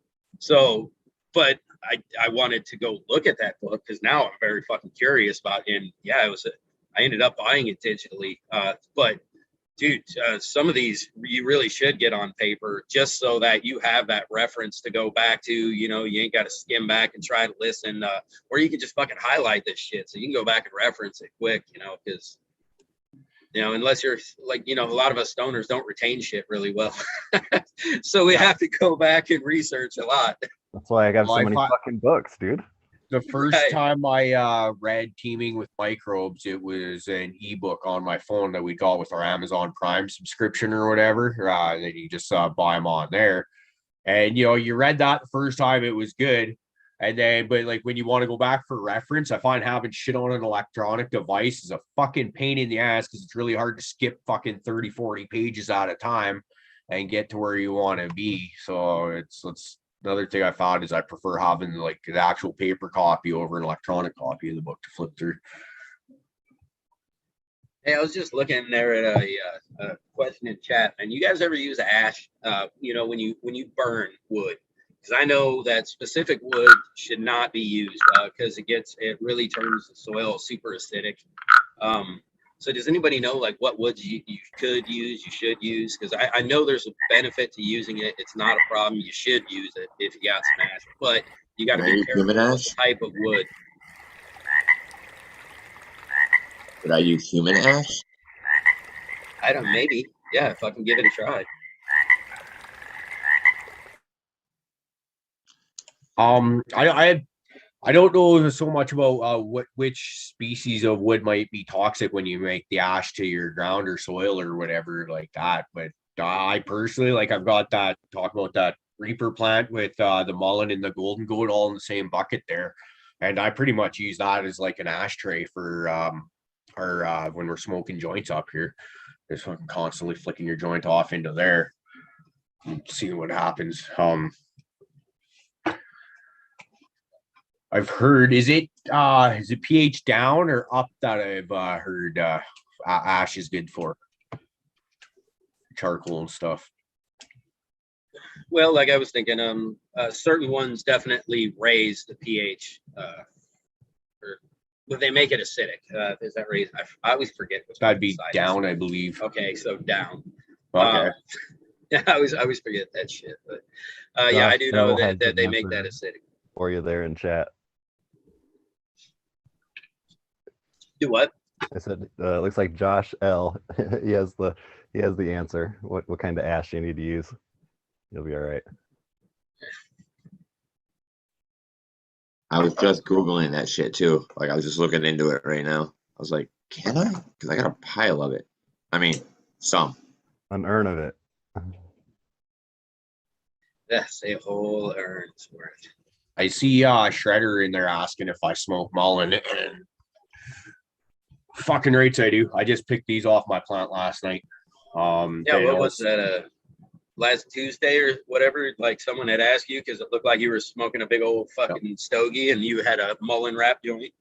I wanted to go look at that book because now I'm very fucking curious about it. And yeah, I ended up buying it digitally. But dude, some of these you really should get on paper just so that you have that reference to go back to. You ain't got to skim back and try to listen, or you can just fucking highlight this shit so you can go back and reference it quick, because unless you're like, a lot of us stoners don't retain shit really well. So we have to go back and research a lot. That's why I got so many fucking books, dude. The first time I read Teaming with Microbes, it was an ebook on my phone that we got with our Amazon Prime subscription or whatever. Then you just buy them on there. And, you read that the first time, it was good. And then, but like when you want to go back for reference, I find having shit on an electronic device is a fucking pain in the ass because it's really hard to skip fucking 30, 40 pages at a time and get to where you want to be. So it's another thing I found is I prefer having like the actual paper copy over an electronic copy of the book to flip through. Hey, I was just looking there at a question in chat, and you guys ever use ash? When you burn wood, because I know that specific wood should not be used because it really turns the soil super acidic. So does anybody know like what woods you could use, you should use? Because I know there's a benefit to using it. It's not a problem. You should use it if you got some ash, but you got to Can I be use careful human what ash? type of wood. Did I use human ash? I don't maybe. Yeah, if I can give it a try. I don't know so much about which species of wood might be toxic when you make the ash to your ground or soil or whatever like that. But I personally, like, I've got that talk about that reaper plant with the mullein and the golden goat all in the same bucket there, and I pretty much use that as like an ashtray for our when we're smoking joints up here. Just fucking constantly flicking your joint off into there, and seeing what happens. I've heard, is it pH down or up that I've heard ash is good for charcoal and stuff? Well, like I was thinking, certain ones definitely raise the pH, but they make it acidic. Is that raised? I always forget. That'd be down, I believe. Okay, so down. Okay. I always forget that shit. But yeah, I do know that they make that acidic. For you there in chat. Do what? I said, looks like Josh L. he has the answer. What kind of ash you need to use? You'll be all right. I was just Googling that shit too. Like I was just looking into it right now. I was like, can I? Because I got a pile of it. I mean, some. An urn of it. That's a whole urn's worth. I see Shredder in there asking if I smoke mullein, and fucking rates I do. I just picked these off my plant last night. Yeah, what was that? Last Tuesday or whatever? Like someone had asked you because it looked like you were smoking a big old fucking stogie and you had a mullein wrap joint.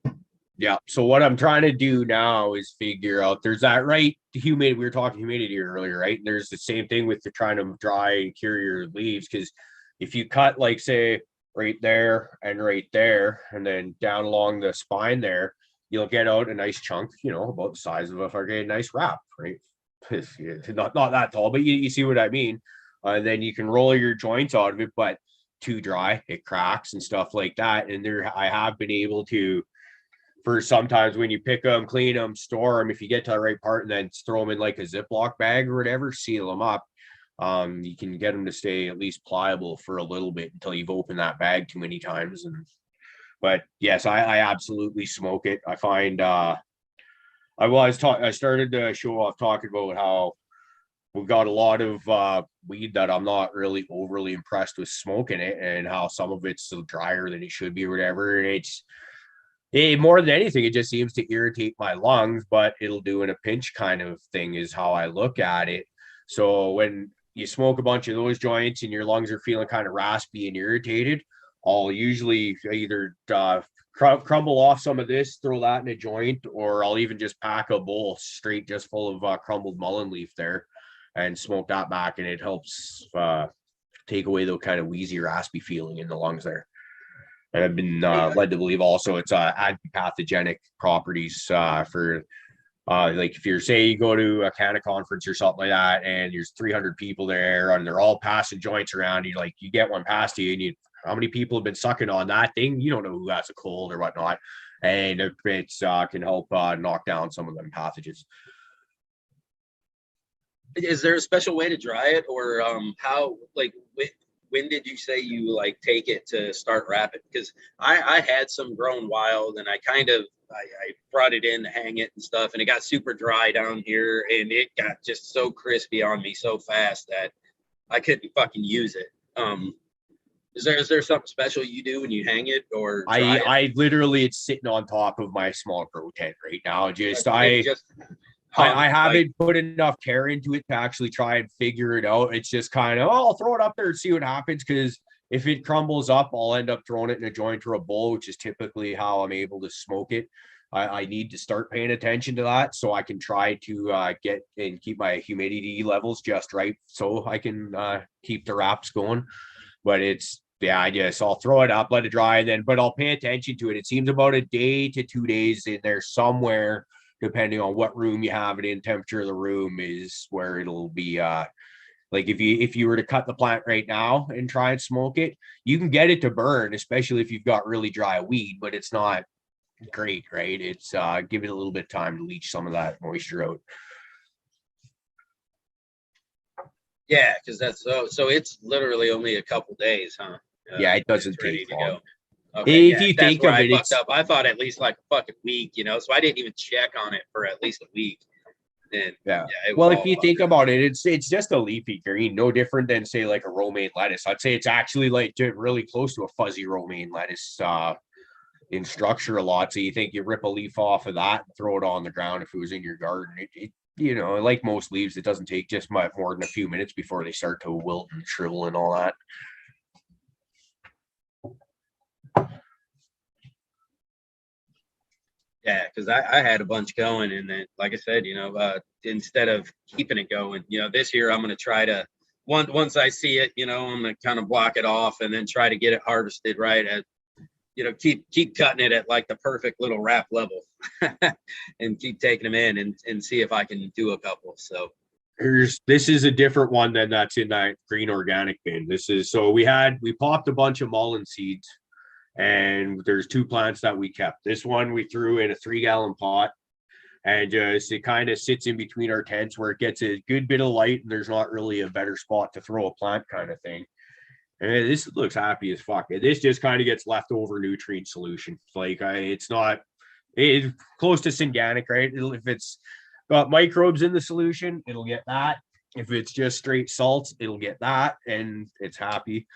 Yeah. So what I'm trying to do now is figure out there's that right humidity. We were talking humidity earlier, right? And there's the same thing with the trying to dry and cure your leaves, because if you cut like say right there and right there and then down along the spine there, you'll get out a nice chunk, about the size of a fucking nice wrap, right? Not that tall, but you see what I mean. And then you can roll your joints out of it, but too dry, it cracks and stuff like that. And I have been able to, for sometimes when you pick them, clean them, store them, if you get to the right part and then throw them in like a Ziploc bag or whatever, seal them up. You can get them to stay at least pliable for a little bit until you've opened that bag too many times. But yes, I absolutely smoke it. I find I started the show off talking about how we've got a lot of weed that I'm not really overly impressed with smoking it, and how some of it's so drier than it should be or whatever. And more than anything, it just seems to irritate my lungs, but it'll do in a pinch kind of thing is how I look at it. So when you smoke a bunch of those joints and your lungs are feeling kind of raspy and irritated, I'll usually either crumble off some of this, throw that in a joint, or I'll even just pack a bowl straight just full of crumbled mullein leaf there and smoke that back, and it helps take away the kind of wheezy, raspy feeling in the lungs there. And I've been led to believe also it's anti-pathogenic properties for like if you go to a Canna conference or something like that, and there's 300 people there and they're all passing joints around, you get one past you, and how many people have been sucking on that thing? You don't know who has a cold or whatnot, and it can help knock down some of them pathogens. Is there a special way to dry it, or how? Like, when did you say you like take it to start wrapping? Because I had some grown wild, and I brought it in to hang it and stuff, and it got super dry down here, and it got just so crispy on me so fast that I couldn't fucking use it. Is there something special you do when you hang it, or I literally, it's sitting on top of my small grow tent right now. I haven't put enough care into it to actually try and figure it out. It's just kind of, I'll throw it up there and see what happens, because if it crumbles up, I'll end up throwing it in a joint or a bowl, which is typically how I'm able to smoke it. I need to start paying attention to that so I can try to get and keep my humidity levels just right so I can keep the wraps going. But it's, yeah, I guess I'll throw it up, let it dry, and then, but I'll pay attention to it. It seems about a day to 2 days in there somewhere, depending on what room you have it in, temperature of the room is where it'll be. Like if you were to cut the plant right now and try and smoke it, you can get it to burn, especially if you've got really dry weed, but it's not great, right? It's give it a little bit of time to leach some of that moisture out. Yeah, because that's so it's literally only a couple days, huh? Yeah, it doesn't it's ready take to long. go. Okay, If yeah, you that's think where of I it, fucked it's up. I thought at least like a fucking week, so I didn't even check on it for at least a week. And yeah. it was Well, if all you think fucked up. about it, it's just a leafy green, no different than say like a romaine lettuce. I'd say it's actually like really close to a fuzzy romaine lettuce in structure a lot. So you think you rip a leaf off of that and throw it on the ground if it was in your garden. It you know, like most leaves, it doesn't take just much more than a few minutes before they start to wilt and shrivel and all that. Yeah, because I had a bunch going, and then like I said, instead of keeping it going, this year I'm gonna try to once I see it, I'm gonna kind of block it off and then try to get it harvested right at keep cutting it at like the perfect little wrap level and keep taking them in and see if I can do a couple. So This is a different one than that's in that green organic bin. This is, so we popped a bunch of mullein seeds, and there's 2 plants that we kept. This one we threw in a 3-gallon pot, and just it kind of sits in between our tents where it gets a good bit of light and there's not really a better spot to throw a plant kind of thing. And this looks happy as fuck. This just kind of gets leftover nutrient solution. Like it's close to synganic, right? If it's got microbes in the solution, it'll get that. If it's just straight salts, it'll get that, and it's happy.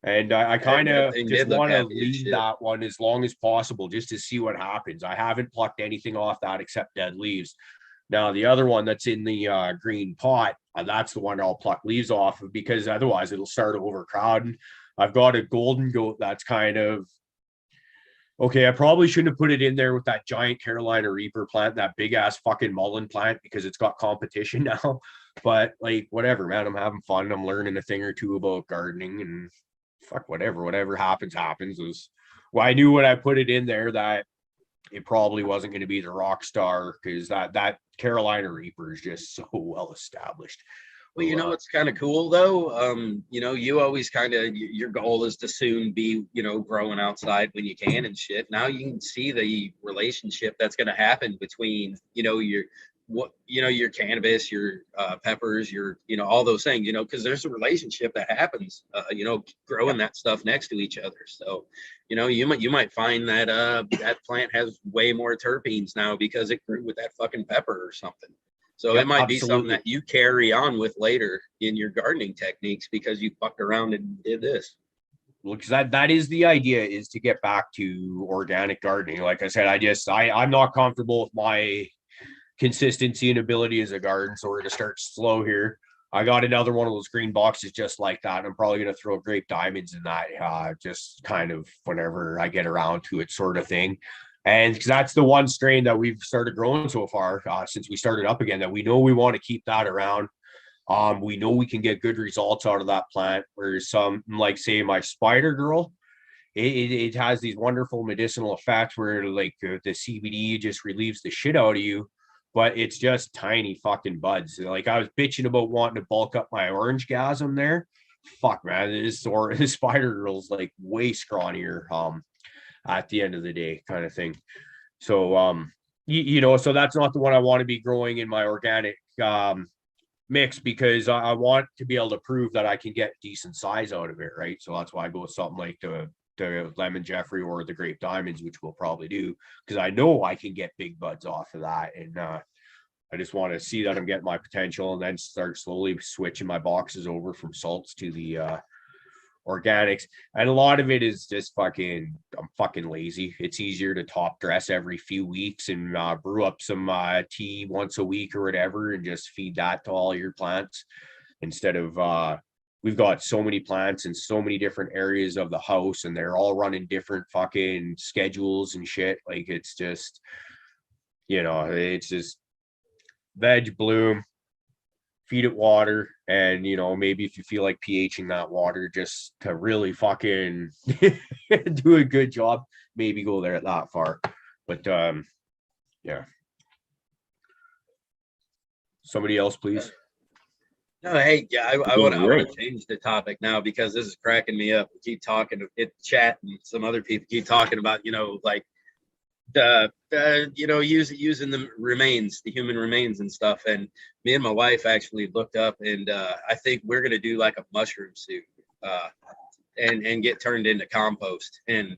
And I kind of just want to leave that one as long as possible just to see what happens. I haven't plucked anything off that except dead leaves. Now, the other one that's in the green pot, that's the one I'll pluck leaves off of, because otherwise it'll start overcrowding. I've got a golden goat that's kind of, okay, I probably shouldn't have put it in there with that giant Carolina Reaper plant, that big ass fucking mullein plant, because it's got competition now. But like, whatever, man, I'm having fun. I'm learning a thing or two about gardening, and fuck, whatever happens. Well, I knew when I put it in there that it probably wasn't going to be the rock star, because that Carolina Reaper is just so well established. Well, what's kind of cool though, you always kind of, your goal is to soon be, growing outside when you can and shit. Now you can see the relationship that's going to happen between, your cannabis, your peppers, your, all those things, because there's a relationship that happens, growing that stuff next to each other. So, you might find that that plant has way more terpenes now because it grew with that fucking pepper or something. So it might be something that you carry on with later in your gardening techniques because you fucked around and did this. Well, because that is the idea, is to get back to organic gardening. Like I said, I'm not comfortable with my consistency and ability as a garden, so we're gonna start slow here. I got another one of those green boxes just like that. I'm probably gonna throw grape diamonds in that, just kind of whenever I get around to it, sort of thing. And because that's the one strain that we've started growing so far since we started up again, that we know we want to keep that around. We know we can get good results out of that plant. Whereas some, like say my Spider Girl, it has these wonderful medicinal effects where like the CBD just relieves the shit out of you, but it's just tiny fucking buds. Like I was bitching about wanting to bulk up my orange gasm there. Fuck man, this Spider Girl's like way scrawnier. At the end of the day, kind of thing. So so that's not the one I want to be growing in my organic mix, because I want to be able to prove that I can get decent size out of it, right? So that's why I go with something like the lemon Jeffrey or the grape diamonds, which we'll probably do, because I know I can get big buds off of that. And I just want to see that I'm getting my potential, and then start slowly switching my boxes over from salts to the organics. And a lot of it is just I'm fucking lazy. It's easier to top dress every few weeks and brew up some tea once a week or whatever, and just feed that to all your plants, instead of we've got so many plants in so many different areas of the house, and they're all running different fucking schedules and shit. Like it's just, you know, it's just veg bloom, feed it water, and you know, maybe if you feel like pHing that water just to really fucking do a good job, maybe go there that far. But yeah. Somebody else, please. No, hey, yeah, I Doing want to great. change the topic now because this is cracking me up. We keep talking, chat, and some other people keep talking about, you know, like you know, using the remains, the human remains and stuff. And me and my wife actually looked up, and I think we're gonna do like a mushroom soup, and get turned into compost. And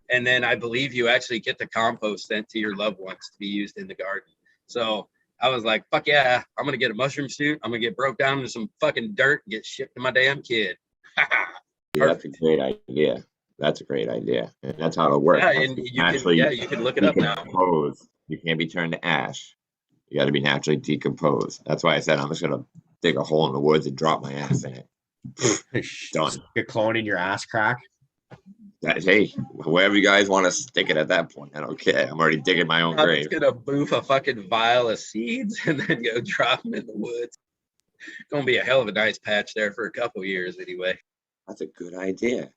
then I believe you actually get the compost sent to your loved ones to be used in the garden. So I was like, fuck yeah, I'm gonna get a mushroom suit. I'm gonna get broke down into some fucking dirt and get shipped to my damn kid. Yeah, that's a great idea. That's a great idea. And that's how it'll work. Yeah, It has and to you can, naturally yeah, you can look it up now. decompose. You can't be turned to ash. You got to be naturally decomposed. That's why I said I'm just gonna dig a hole in the woods and drop my ass in it. Done. You're cloning your ass crack. Hey, wherever you guys want to stick it at that point, I don't care. I'm already digging my own I'm grave. just gonna boof a fucking vial of seeds and then go drop them in the woods. Gonna be a hell of a nice patch there for a couple years anyway. That's a good idea.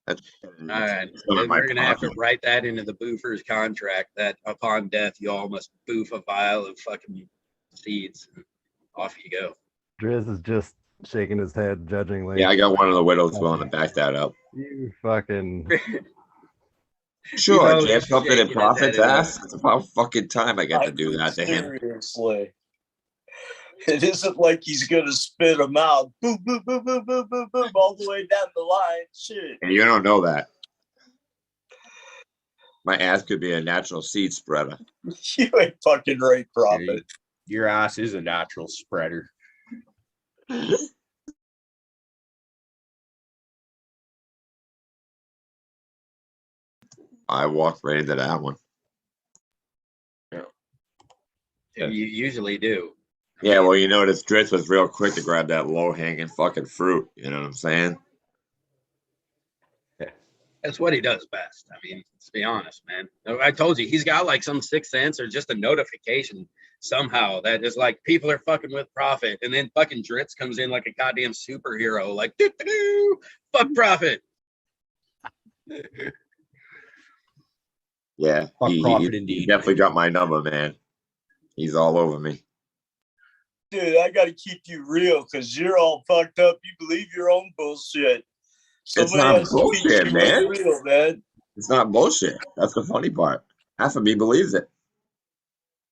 That's, All right, and we're gonna have to write that into the boofer's contract that upon death you all must boof a vial of fucking seeds. And off you go. Driz is just shaking his head judgingly. Yeah, I got one of the widows willing to back that up. You fucking. Sure, know, Jeff, something in shaking his profits head at ass. It's about fucking time I got to do that to him. Seriously. It isn't like he's gonna spit them out, boom, boom, boom, boom, boom, boom, boom, all the way down the line. Shit. And you don't know that. My ass could be a natural seed spreader. You ain't fucking right, Prophet. Your ass is a natural spreader. I walked right into that one. You usually do. Yeah, well, you notice Dritz was real quick to grab that low-hanging fucking fruit. You know what I'm saying? That's what he does best. I mean, let's be honest, man. I told you, he's got like some sixth sense or just a notification somehow that is like people are fucking with Prophet, and then fucking Dritz comes in like a goddamn superhero, like doo-doo-doo, fuck Prophet. Yeah, Fuck he Prophet indeed. definitely got my number, man. He's all over me. Dude, I gotta keep you real because you're all fucked up. You believe your own bullshit. It's not has to keep bullshit, you man. real, man. It's not bullshit. That's the funny part. Half of me believes it.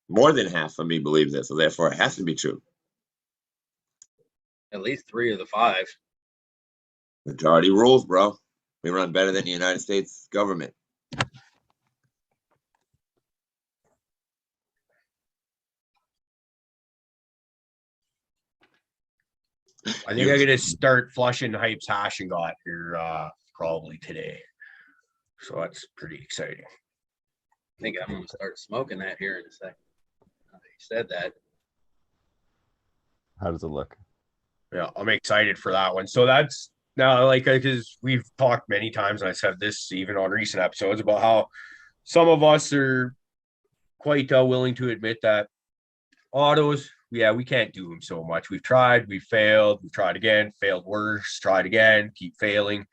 More than half of me believes it, so therefore it has to be true. At least 3 of the 5. Majority rules, bro. We run better than the United States government. I think I'm gonna start flushing Hype's hash and got here probably today. So that's pretty exciting. I think I'm gonna start smoking that here in a second. Now that you said that. How does it look? Yeah, I'm excited for that one. So that's now like because we've talked many times, and I said this even on recent episodes about how some of us are quite willing to admit that autos, yeah, we can't do them so much. We've tried, we've failed, we've tried again, failed worse, tried again, keep failing.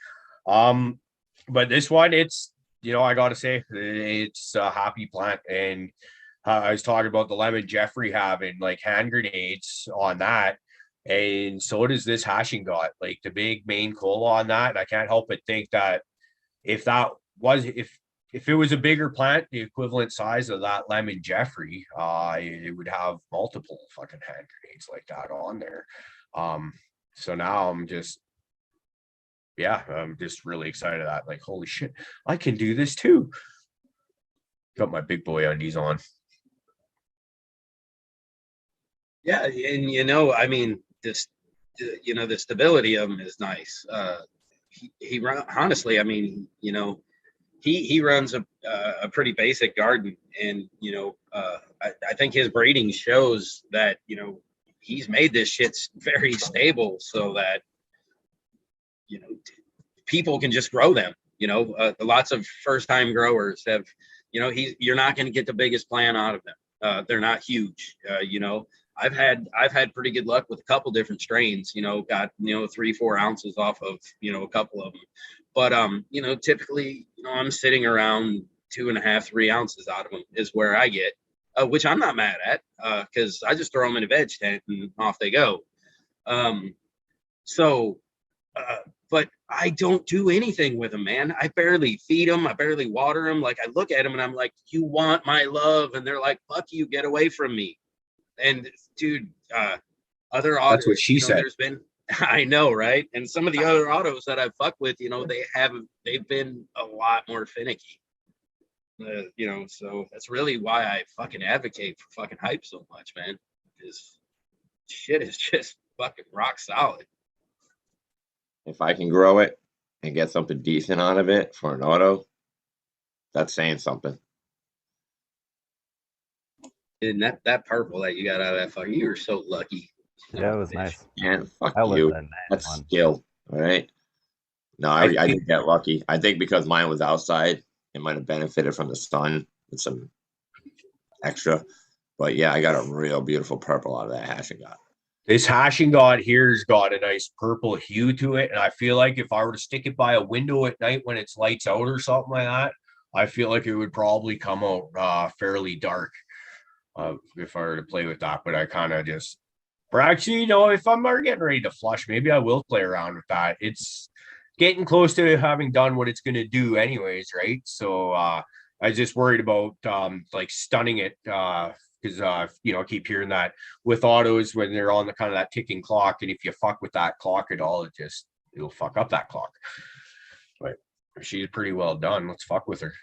But this one, it's, you know, I gotta say, it's a happy plant. And I was talking about the lemon Jeffrey having like hand grenades on that. And so does this hashing got like the big main cola on that. And I can't help but think that if it was a bigger plant, the equivalent size of that lemon Jeffrey, it would have multiple fucking hand grenades like that on there. So now I'm just really excited that like, holy shit, I can do this too. Got my big boy undies on. Yeah, and you know, I mean, this, you know, the stability of him is nice. He honestly, I mean, you know, he runs a pretty basic garden, and you know, I think his breeding shows that, you know, he's made this shit very stable so that, you know, people can just grow them. You know, lots of first time growers have, you know, you're not going to get the biggest plant out of them. They're not huge. You know, I've had pretty good luck with a couple different strains, you know, got, you know, 3-4 ounces off of, you know, a couple of them. But, you know, typically, you know, I'm sitting around 2.5, 3 ounces out of them is where I get, which I'm not mad at, because I just throw them in a veg tent and off they go. But I don't do anything with them, man. I barely feed them. I barely water them. Like, I look at them and I'm like, you want my love? And they're like, fuck you, get away from me. And dude, other autos, That's what she said. there's been, I know, right? And some of the other autos that I've fucked with, you know, they've been a lot more finicky. You know, so that's really why I fucking advocate for fucking hype so much, man. Because shit is just fucking rock solid. If I can grow it and get something decent out of it for an auto, that's saying something. And that purple that you got out of that fucking, you were so lucky. Yeah, it was nice. And fuck I you. lived that nice That's one. skill. All right. No, I did get lucky. I think because mine was outside, it might have benefited from the sun with some extra. But yeah, I got a real beautiful purple out of that hashing god. This hashing god here's got a nice purple hue to it. And I feel like if I were to stick it by a window at night when it's lights out or something like that, I feel like it would probably come out fairly dark if I were to play with that. But I kind of just, or actually, you know, if I'm getting ready to flush, maybe I will play around with that. It's getting close to having done what it's going to do anyways, right? So I was just worried about like stunning it because you know, I keep hearing that with autos when they're on the kind of that ticking clock, and if you fuck with that clock at all, it'll fuck up that clock. But she's pretty well done. Let's fuck with her.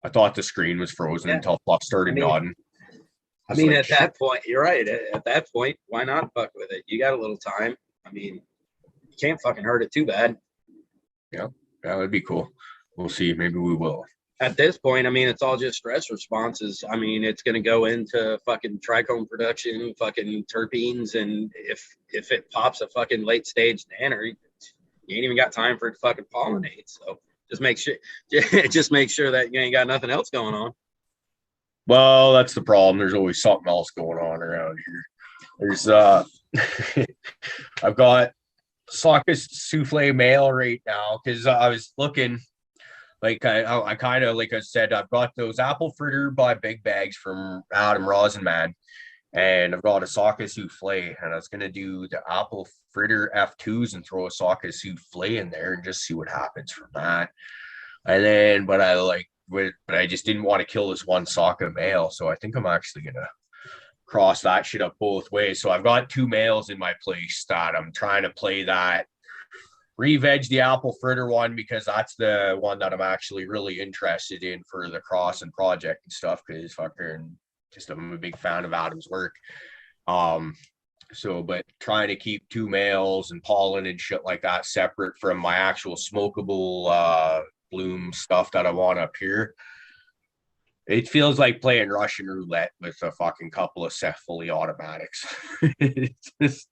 I thought the screen was frozen until Fluff started nodding. I mean, at that point, you're right. At that point, why not fuck with it? You got a little time. I mean, you can't fucking hurt it too bad. Yeah, that would be cool. We'll see. Maybe we will. At this point, I mean, it's all just stress responses. I mean, it's going to go into fucking trichome production, fucking terpenes, and if it pops a fucking late stage nanner, you ain't even got time for it to fucking pollinate. So just make sure that you ain't got nothing else going on. Well, that's the problem. There's always something else going on around here. There's I've got Saucus souffle male right now because I was looking. Like I kind of, like I said, I've got those apple fritter by big bags from Adam Rosenman, and I've got a Saucus souffle, and I was gonna do the apple fritter F2s and throw a Saucus souffle in there and just see what happens from that. And then, but I just didn't want to kill this one Saucus male, so I think I'm actually gonna cross that shit up both ways. So I've got 2 males in my place that I'm trying to play that. Re-veg the apple fritter one because that's the one that I'm actually really interested in for the cross and project and stuff because fucking just I'm a big fan of Adam's work. So but trying to keep 2 males and pollen and shit like that separate from my actual smokable bloom stuff that I want up here. It feels like playing Russian roulette with a fucking couple of fully automatics. It's just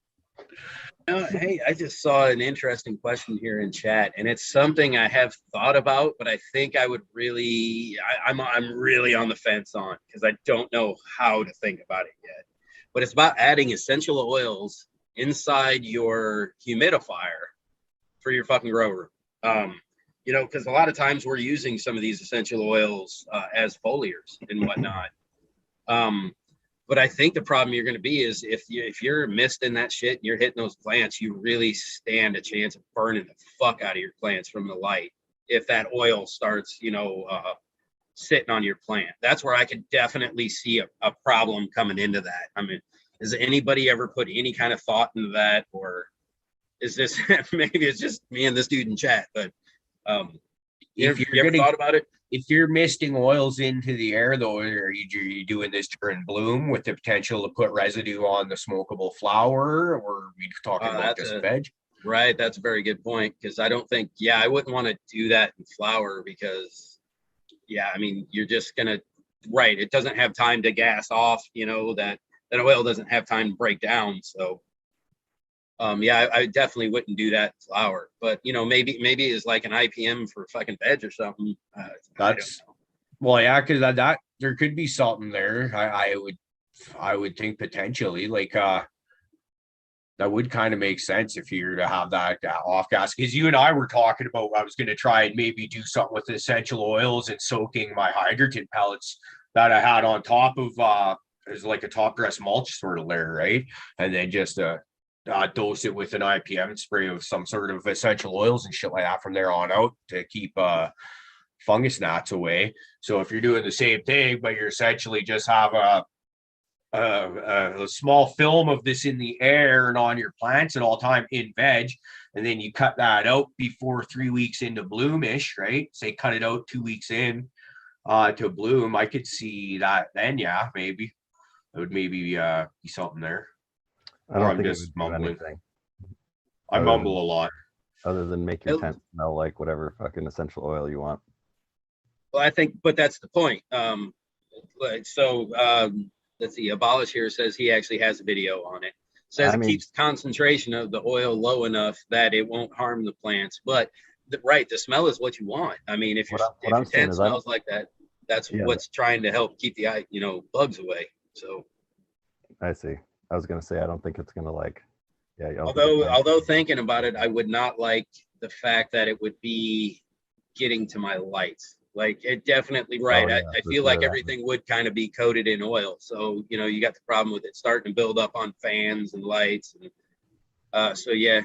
Hey, I just saw an interesting question here in chat, and it's something I have thought about, but I think I would really, I'm really on the fence on because I don't know how to think about it yet. But it's about adding essential oils inside your humidifier for your fucking grow room. You know, because a lot of times we're using some of these essential oils as foliars and whatnot. But I think the problem you're going to be is if you're misting that shit and you're hitting those plants, you really stand a chance of burning the fuck out of your plants from the light. If that oil starts, you know, sitting on your plant, that's where I could definitely see a problem coming into that. I mean, has anybody ever put any kind of thought into that, or is this maybe it's just me and this dude in chat? But you ever thought about it? If you're misting oils into the air, though, are you doing this during bloom with the potential to put residue on the smokable flower, or are we talking about just veg? Right, that's a very good point because I don't think, I wouldn't want to do that in flower because, I mean, you're just gonna, it doesn't have time to gas off, you know, that oil doesn't have time to break down. So, Yeah, I definitely wouldn't do that flour, but you know, maybe it's like an IPM for fucking veg or something. I don't That's know. well, yeah, because that there could be something there. I would think potentially like that would kind of make sense if you were to have that off gas. Because you and I were talking about I was going to try and maybe do something with essential oils and soaking my hydrogen pellets that I had on top of there's like a top dress mulch sort of layer, right? And then just dose it with an IPM spray of some sort of essential oils and shit like that from there on out to keep fungus gnats away. So if you're doing the same thing, but you're essentially just have a small film of this in the air and on your plants at all time in veg, and then you cut that out before 3 weeks into bloomish, right? Say cut it out 2 weeks in to bloom. I could see that then, yeah, maybe it would maybe be something there. I Or don't I'm think it just would do mumbling. anything I other mumble than- a lot. other than make your Oh. tent smell like whatever fucking essential oil you want. Well, I think, but that's the point. Let's see. Abolish here says he actually has a video on it. Says I it mean- keeps the concentration of the oil low enough that it won't harm the plants. But right, the smell is what you want. I mean, if What your I'm saying tent is I don't- smells like that, that's Yeah. what's trying to help keep the bugs away. So I see. I was gonna say I don't think it's gonna like. Yeah. I don't think it's gonna- although thinking about it, I would not like the fact that it would be getting to my lights. Like it definitely right. Oh, yeah, I for feel like sure. everything would kind of be coated in oil. So, you know, you got the problem with it starting to build up on fans and lights. And so yeah.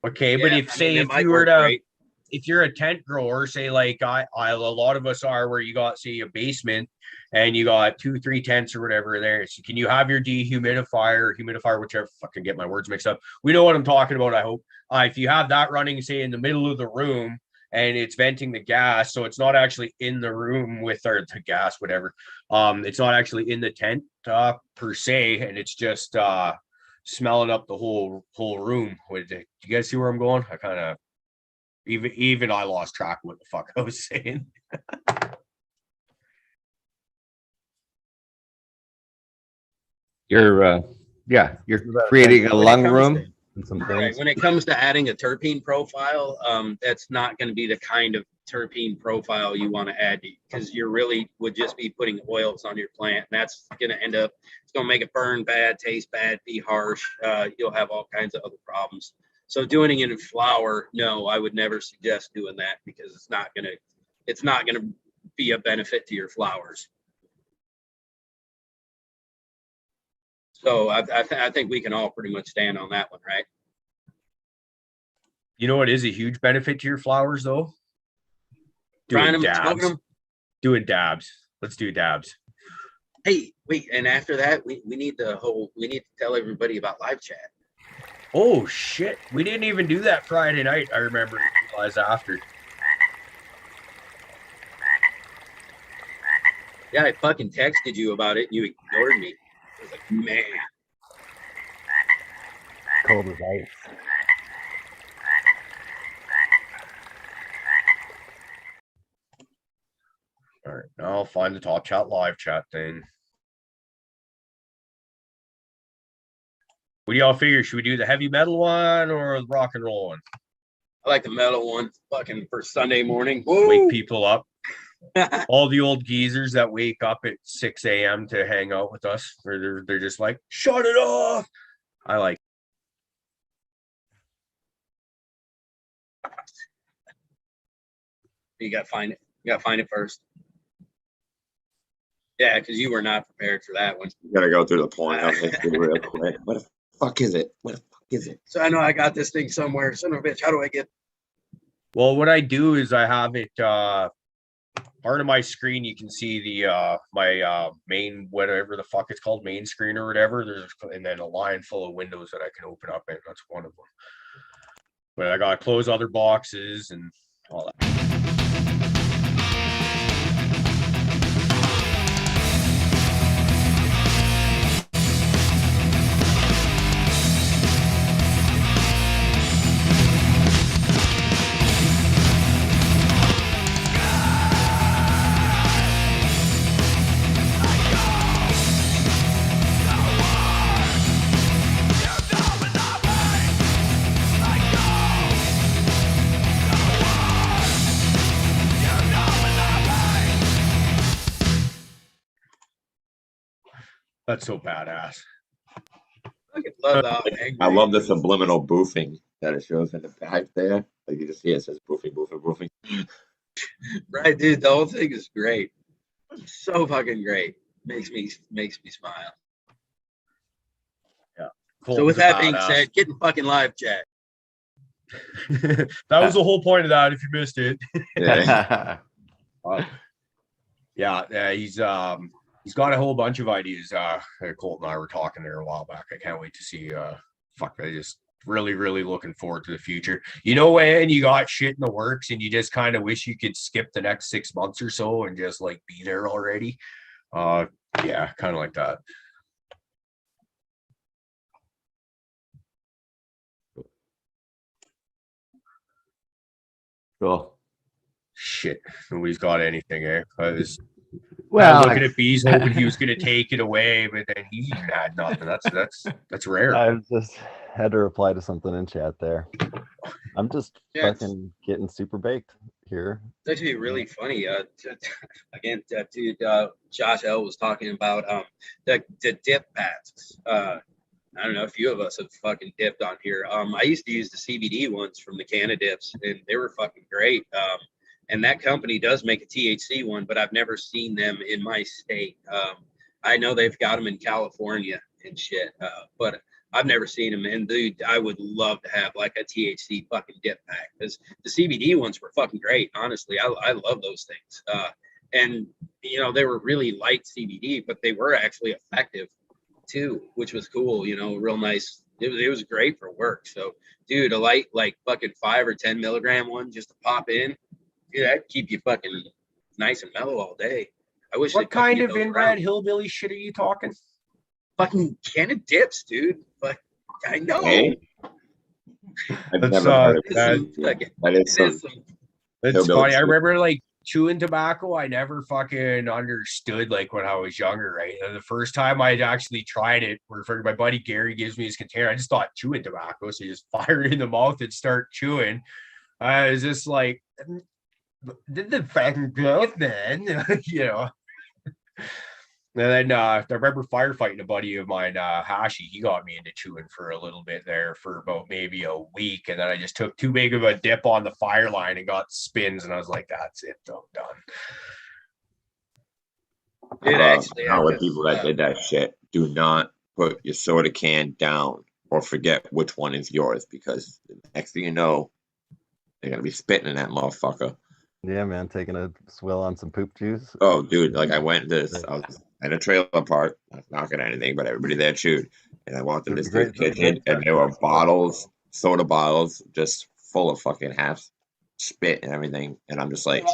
Okay, but Yeah, if I say mean, it if might you were work to great. if you're a tent grower, say like a lot of us are, where you got say a basement and you got 2-3 tents or whatever there. So can you have your dehumidifier, humidifier, whichever, fucking get my words mixed up. We know what I'm talking about, I hope. If you have that running, say in the middle of the room and it's venting the gas, so it's not actually in the room with or the gas, whatever. It's not actually in the tent per se, and it's just smelling up the whole room. Do you guys see where I'm going? I kind of even I lost track of what the fuck I was saying. You're you're So that- creating a when it lung comes room. to- and some Right. things. When it comes to adding a terpene profile, that's not going to be the kind of terpene profile you want to add, because you really would just be putting oils on your plant. And that's going to end up, it's going to make it burn bad, taste bad, be harsh. You'll have all kinds of other problems. So doing it in flour, no, I would never suggest doing that, because it's not going to be a benefit to your flowers. So I think we can all pretty much stand on that one, right? You know what is a huge benefit to your flowers though? Trying Doing them, smoking dabs. them. Doing dabs. Let's do dabs. Hey, wait, and after that, we need to tell everybody about live chat. Oh shit. We didn't even do that Friday night. I remember it was after. Yeah, I fucking texted you about it and you ignored me. I was like, man. Cold as ice. All right, now I'll find the top chat live chat thing. What do y'all figure? Should we do the heavy metal one or the rock and roll one? I like the metal one, fucking for Sunday morning. Woo! Wake people up. All the old geezers that wake up at 6 a.m. to hang out with us, where they're just like, shut it off. I like. You gotta find it. You gotta find it first. Yeah, because you were not prepared for that one. You gotta go through the porno history real quick. What the fuck is it? What the fuck is it? So I know I got this thing somewhere. Son of a bitch, how do I get? Well, what I do is I have it part of my screen. You can see the my main, whatever the fuck it's called, main screen or whatever. There's and then a line full of windows that I can open up, and that's one of them. But I gotta close other boxes and all that. That's so badass. I love how angry. I love the subliminal boofing that it shows in the back there. Like you just see it says boofing, boofing, boofing. Right, dude. The whole thing is great. So fucking great. Makes me smile. So with that being said, getting fucking live chat. That was the whole point of that. If you missed it, Yeah. He's got a whole bunch of ideas. Colt and I were talking there a while back. I can't wait to see. I just really looking forward to the future. You know, when you got shit in the works and you just kind of wish you could skip the next 6 months or so and just like be there already. Yeah, kind of like that. Cool. Shit, nobody's got anything, eh? I was Well, looking at Bees, hoping he was going to take it away, but then he had nothing. That's rare. I just had to reply to something in chat there. I'm just fucking getting super baked here. It's actually really funny. Again, dude, Josh L was talking about the dip pads. I don't know, a few of us have fucking dipped on here. I used to use the CBD ones from the Cannabis, and they were fucking great. And that company does make a THC one, but I've never seen them in my state. I know they've got them in California and shit, but I've never seen them. And dude, I would love to have like a THC fucking dip pack, because the CBD ones were fucking great. Honestly, I love those things. And you know, they were really light CBD, but they were actually effective too, which was cool. You know, real nice. It was great for work. So, dude, a light like fucking 5 or 10 milligram one just to pop in. Dude, that'd keep you fucking nice and mellow all day. I wish. What kind of inbred hillbilly shit are you talking? Fucking Canada dips, dude. But I know. Hey. I've never heard of that. That is some It's funny. I remember like chewing tobacco. I never fucking understood like when I was younger, right? And the first time I actually tried it, where my buddy Gary gives me his container, I just thought chewing tobacco. So you just fire it in the mouth and start chewing. I was just like, did the fucking growth, man? You know. And then I remember firefighting a buddy of mine, Hashi. He got me into chewing for a little bit there for about maybe a week. And then I just took too big of a dip on the fire line and got spins. And I was like, that's it, I'm done. Dude, actually, with people that did that shit, do not put your soda can down or forget which one is yours, because the next thing you know, they're going to be spitting in that motherfucker. Yeah, man, taking a swill on some poop juice. Oh, dude, like I went to this, I was at a trailer park, not knocking anything, but everybody there chewed. And I walked in this kitchen, and there were bottles, soda bottles, just full of fucking half spit and everything. And I'm just like,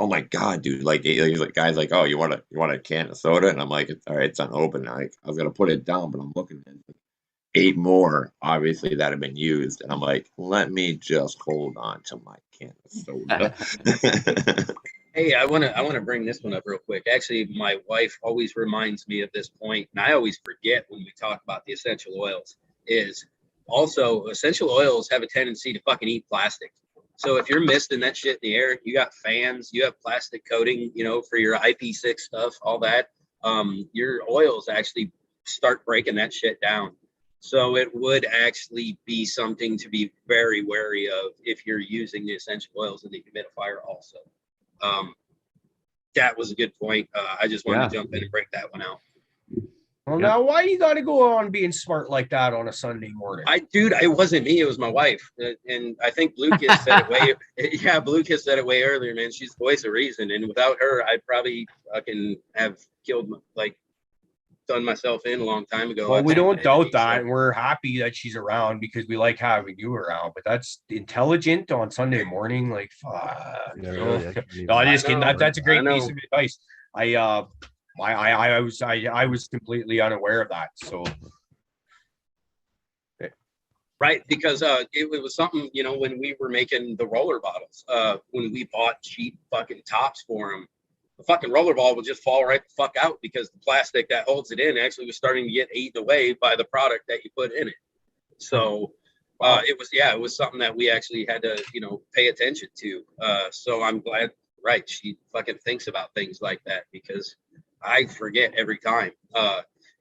oh my God, dude. Like, guys like, oh, you want a can of soda? And I'm like, all right, it's unopened. Like, I was going to put it down, but I'm looking at it. 8 more, obviously, that have been used. And I'm like, let me just hold on to my can of soda. Hey, I wanna bring this one up real quick. Actually, my wife always reminds me of this point, and I always forget when we talk about the essential oils, is also essential oils have a tendency to fucking eat plastic. So if you're misting that shit in the air, you got fans, you have plastic coating, you know, for your IP6 stuff, all that. Your oils actually start breaking that shit down. So it would actually be something to be very wary of if you're using the essential oils in the humidifier also. That was a good point. I just wanted to jump in and break that one out. Well, now why you got to go on being smart like that on a Sunday morning? Dude, it wasn't me. It was my wife. And I think Lucas said it way. Yeah, Lucas said it way earlier, man. She's the voice of reason. And without her, I'd probably fucking have killed, done myself in a long time ago. Well, we don't doubt that, and we're happy that she's around because we like having you around. But that's intelligent on Sunday morning, like no, just kidding. That's a great piece of advice. I was completely unaware of that. So right, because it was something, you know, when we were making the roller bottles, when we bought cheap fucking tops for them. The fucking roller ball would just fall right the fuck out because the plastic that holds it in actually was starting to get eaten away by the product that you put in it. So it was something that we actually had to, you know, pay attention to. So I'm glad, right, she fucking thinks about things like that, because I forget every time.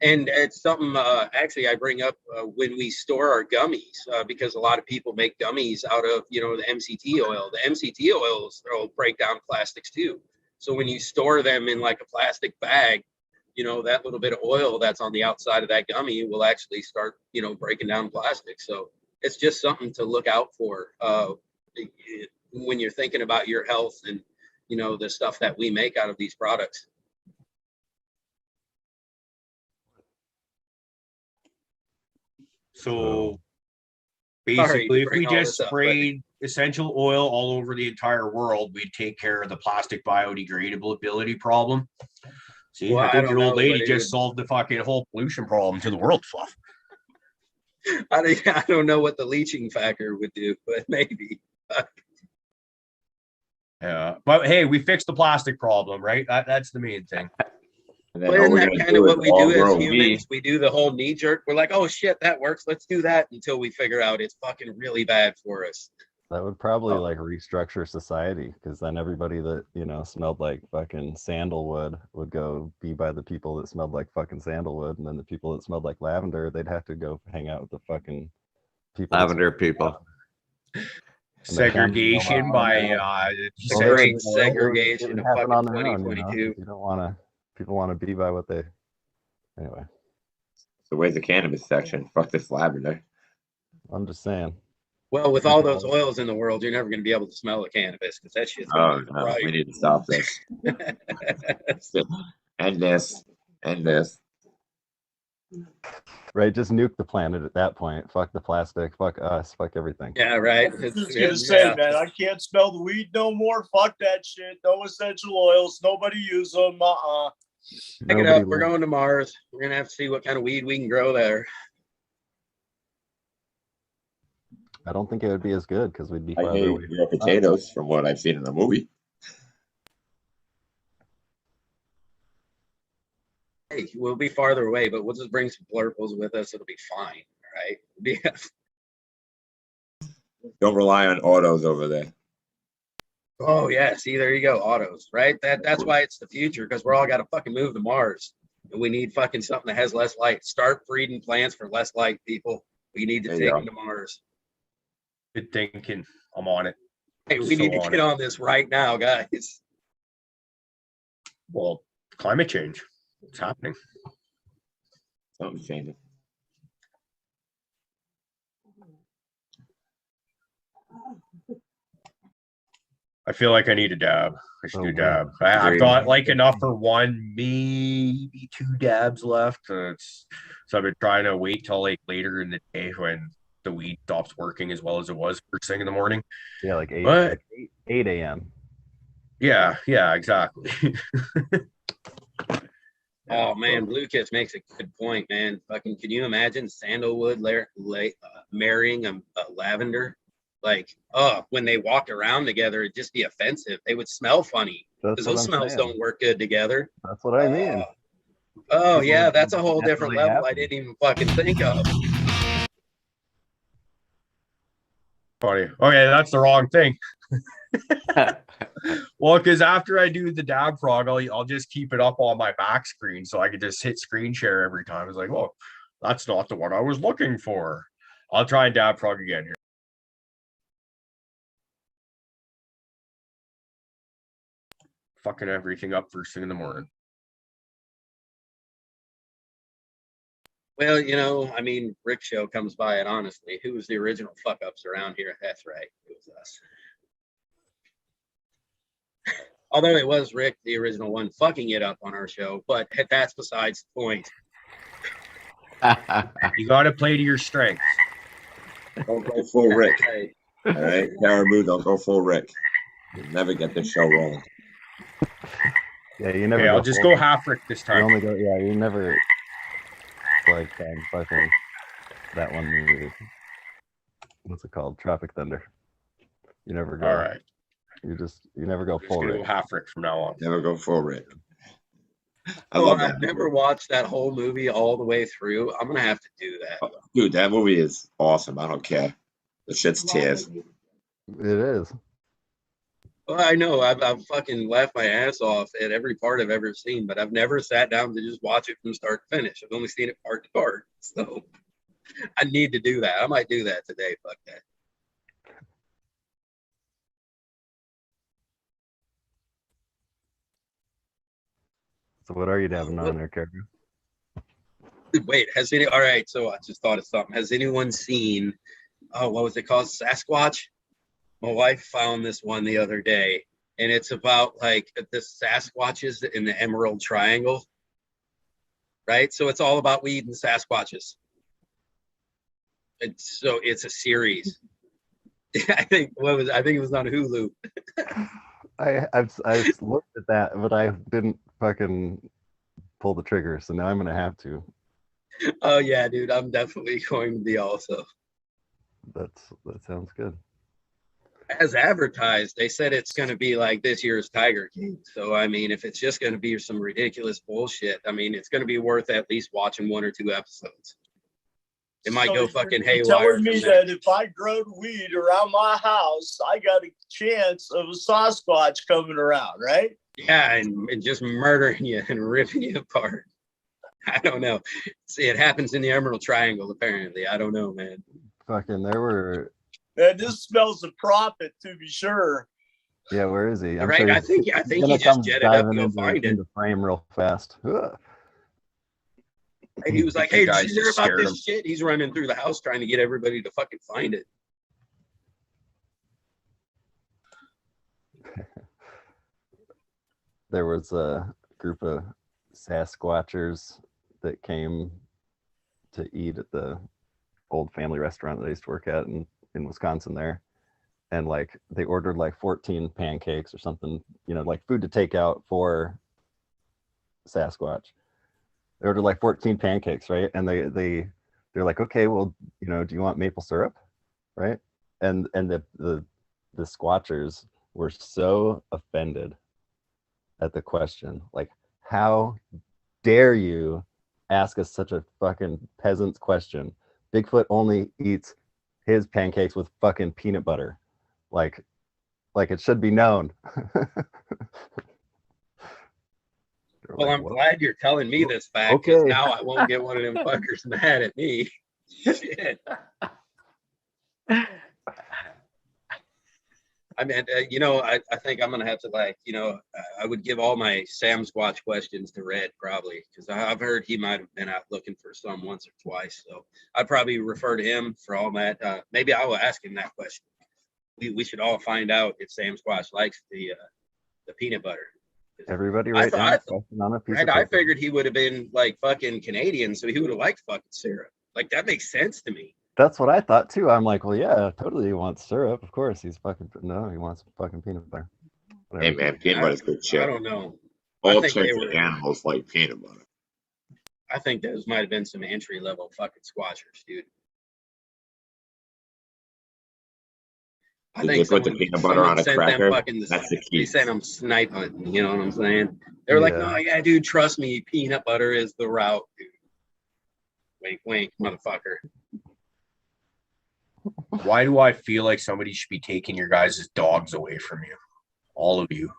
And it's something actually I bring up when we store our gummies because a lot of people make gummies out of, you know, the MCT oil. The MCT oils will break down plastics too. So when you store them in like a plastic bag, you know, that little bit of oil that's on the outside of that gummy will actually start, you know, breaking down plastic. So it's just something to look out for when you're thinking about your health and, you know, the stuff that we make out of these products. So Sorry basically, to if bring we all just this up, but- sprayed essential oil all over the entire world, we'd take care of the plastic biodegradability problem. See, Well, I I think don't your old know, lady but it just would- solved the fucking whole pollution problem to the world, Fluff. I don't know what the leaching factor would do, but maybe. Yeah, but hey, we fixed the plastic problem, right? That's the main thing. And then Well, all isn't we're that gonna kind of do is what we all do as grow humans? weed. We do the whole knee jerk. We're like, oh shit, that works. Let's do that until we figure out it's fucking really bad for us. That would probably Oh. like restructure society, because then everybody that, you know, smelled like fucking sandalwood would go be by the people that smelled like fucking sandalwood, and then the people that smelled like lavender, they'd have to go hang out with the fucking people. that Lavender smelled like people. lavender. And the chamomile Segregation on by their own. It's a Well, great it would- it segregation would of happen fucking on their own, you know, 2022. you don't want to. People want to be by what they. Anyway, So where's the cannabis section? Fuck this lavender. I'm just saying. Well, with all those oils in the world, you're never going to be able to smell the cannabis because that shit's Oh going to no, we right. need to stop this. And this. And this. Right, just nuke the planet at that point. Fuck the plastic. Fuck us. Fuck everything. Yeah, right. I was just gonna say, man, I can't smell the weed no more. Fuck that shit. No essential oils. Nobody use them. Pick it Nobody up. We're likes- going to Mars. We're going to have to see what kind of weed we can grow there. I don't think it would be as good because we'd be I farther hate away. real potatoes from what I've seen in the movie. Hey, we'll be farther away, but we'll just bring some blurples with us. It'll be fine. Right. Yeah. Don't rely on autos over there. Oh yeah, see, there you go, autos, right? That's why it's the future, because we're all got to fucking move to Mars, and we need fucking something that has less light. Start breeding plants for less light, people. We need to There you take go. them to Mars. Good thinking. I'm on it. Hey, we So need to on get it. on this right now, guys. Well, climate change. It's happening. Something's changing. I feel like I need a dab. I should Oh, do a wow. dab. I've Agreed. got like enough for one, maybe two dabs left. So I've been trying to wait till like later in the day when the weed stops working as well as it was first thing in the morning. Yeah, like 8, But- like 8 a.m. Yeah, exactly. Oh man, Blue Kiss makes a good point, man. Fucking, can you imagine sandalwood marrying a lavender? Like, when they walked around together, it'd just be offensive. They would smell funny That's because what those I'm smells saying. don't work good together. That's what I mean. Oh People yeah, would that's a whole definitely different level I happen. didn't even fucking think of. Funny. Okay, that's the wrong thing. Well, because after I do the dab frog, I'll just keep it up on my back screen so I can just hit screen share every time. It's like, oh, that's not the one I was looking for. I'll try and dab frog again here. Fucking everything up first thing in the morning. Well, you know, I mean, Rick Show comes by it honestly. Who was the original fuck ups around here? That's right. It was us. Although it was Rick, the original one, fucking it up on our show, but that's besides the point. You got to play to your strengths. Don't go full Rick. Hey, All right, Caribou, don't go full Rick. You'll never get this show rolling. Yeah, you never. Okay, I'll go just full- go half Rick this You time. only go. Yeah, you never. Like fucking that one movie. What's it called? Tropic Thunder. You never go. All right. You never go Just full. gonna go Rick. half Rick from now on. Never go full Rick. I oh, love that I've never watched that whole movie all the way through. I'm gonna have to do that. Dude, that movie is awesome. I don't care. The shit's tears. It is. Well, I know I've fucking laughed my ass off at every part I've ever seen, but I've never sat down to just watch it from start to finish. I've only seen it part to part. So I need to do that. I might do that today. Fuck that. So what are you dabbing on there, Caribou? Wait, all right, so I just thought of something. Has anyone seen, oh, what was it called? Sasquatch? My wife found this one the other day, and it's about like the Sasquatches in the Emerald Triangle, right? So it's all about weed and Sasquatches. It's a series. I think it was on Hulu. I've looked at that, but I didn't fucking pull the trigger, so now I'm gonna have to. Oh yeah, dude, I'm definitely going to be also. That sounds good. As advertised, they said it's going to be like this year's Tiger King. So I mean, if it's just going to be some ridiculous bullshit, I mean, it's going to be worth at least watching 1 or 2 episodes. It might go fucking haywire. Telling me that if I grow weed around my house, I got a chance of a Sasquatch coming around, right? Yeah, and just murdering you and ripping you apart. I don't know. See, it happens in the Emerald Triangle, apparently. I don't know, man. Fucking, there were. And this smells of profit, to be sure. Yeah, where is he? I'm right, sure I think he gonna just come jetted up to diving go find it. into frame real fast. Ugh. And he was like, You "Hey, guys did you hear just about scared this shit?" He's running through the house trying to get everybody to fucking find it. There was a group of Sasquatchers that came to eat at the old family restaurant that I used to work at in Wisconsin there. And like they ordered like 14 pancakes or something, like food to take out for Sasquatch. They ordered like 14 pancakes, right? And they're like, okay, well, do you want maple syrup? Right? And the squatchers were so offended at the question. Like, how dare you ask us such a fucking peasant's question? Bigfoot only eats his pancakes with fucking peanut butter. Like it should be known. Well, like, I'm glad you're telling me this fact, because now I won't get one of them fuckers mad at me. Shit. I mean, I think I'm gonna have to I would give all my Sam Squatch questions to Red probably, because I've heard he might have been out looking for some once or twice. So I'd probably refer to him for all that. Maybe I will ask him that question. We should all find out if Sam Squatch likes the peanut butter. Everybody write down a question on a piece of paper. I figured he would have been like fucking Canadian, so he would have liked fucking syrup. Like that makes sense to me. That's what I thought too. I'm like, well, yeah, totally. He wants syrup. Of course, he wants fucking peanut butter. Whatever. Hey man, peanut butter's good shit. I don't know. All types of animals like peanut butter. I think those might have been some entry level fucking squatchers, dude. I think put the peanut butter on a cracker. That's the key. They sent them snipe hunting. You know what I'm saying? They were like, "No, yeah, dude, trust me, peanut butter is the route, dude." Wink, wink, motherfucker. Why do I feel like somebody should be taking your guys' dogs away from you? All of you.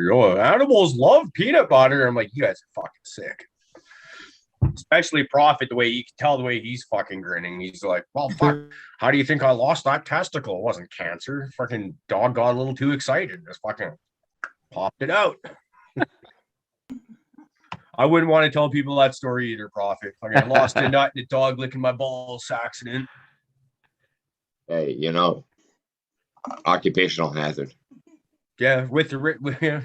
Animals love peanut butter. I'm like, you guys are fucking sick. Especially Prophet, the way you can tell the way he's fucking grinning. He's like, well, fuck, how do you think I lost that testicle? It wasn't cancer. Fucking dog got a little too excited. Just fucking popped it out. I wouldn't want to tell people that story either, Prophet. Fucking I lost a nut and a dog licking my balls accident. Hey, occupational hazard. Yeah, with the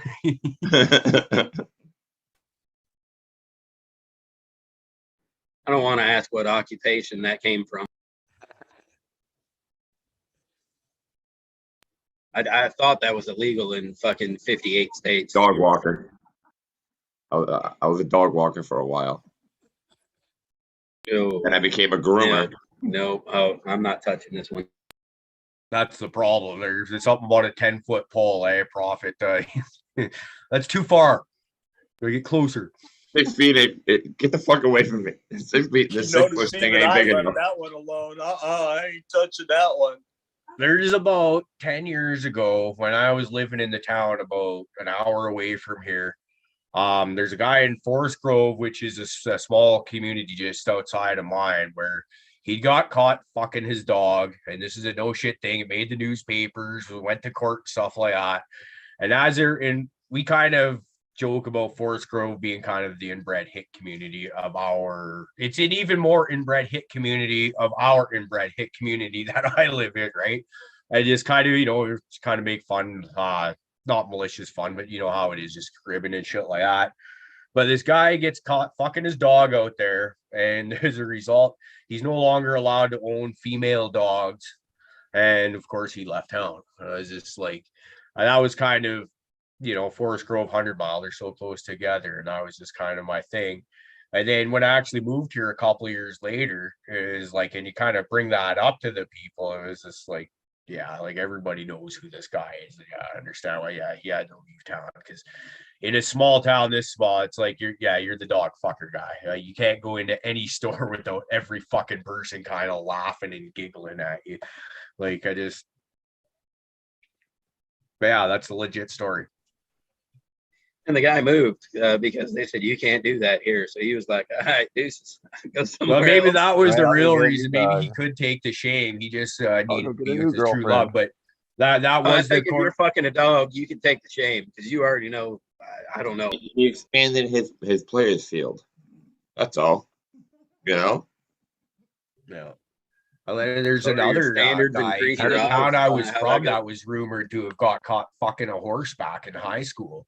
I don't want to ask what occupation that came from. I thought that was illegal in fucking 58 states. Dog walker. I was a dog walker for a while. Oh, and I became a groomer. Yeah. No, I'm not touching this one. That's the problem. There's something about a 10-foot pole, Prophet. That's too far. We get closer. 6 feet. Get the fuck away from me. 6 feet. The 6 foot thing ain't big enough. That one alone. I ain't touching that one. there's about 10 years ago when I was living in the town about an hour away from here. There's a guy in Forest Grove, which is a small community just outside of mine, where he got caught fucking his dog. And this is a no shit thing. It made the newspapers. We went to court, stuff like that. And we kind of joke about Forest Grove being kind of the inbred hit community of it's an even more inbred hit community of our inbred hit community that I live in, right? I just kind of, just kind of make fun, not malicious fun, but you know how it is, just cribbing and shit like that. But this guy gets caught fucking his dog out there, and as a result, he's no longer allowed to own female dogs. And of course, he left town. I was just like, and that was kind of, Forest Grove 100 Mile, they're so close together. And that was just kind of my thing. And then when I actually moved here a couple of years later, is like, and you kind of bring that up to the people, it was just like, yeah, like everybody knows who this guy is. Yeah, I understand why. Yeah, he had to leave town because in a small town this small, it's like you're the dog fucker guy. You can't go into any store without every fucking person kind of laughing and giggling at you. Like yeah, that's a legit story. And the guy moved because they said you can't do that here. So he was like, "All right, deuces, go somewhere Well, maybe else." that was the Right, real I'll go reason. get a Maybe he dog. could take the shame. He just I'll needed go to get be a with new his true love. girlfriend. But that I was the think if you're fucking a dog, you can take the shame because you already know. I don't know. He expanded his players field. That's all. Yeah. And then there's So are your another standards guy increase in your the odds? town I was How'd that from go? that was rumored to have got caught fucking a horseback in high school.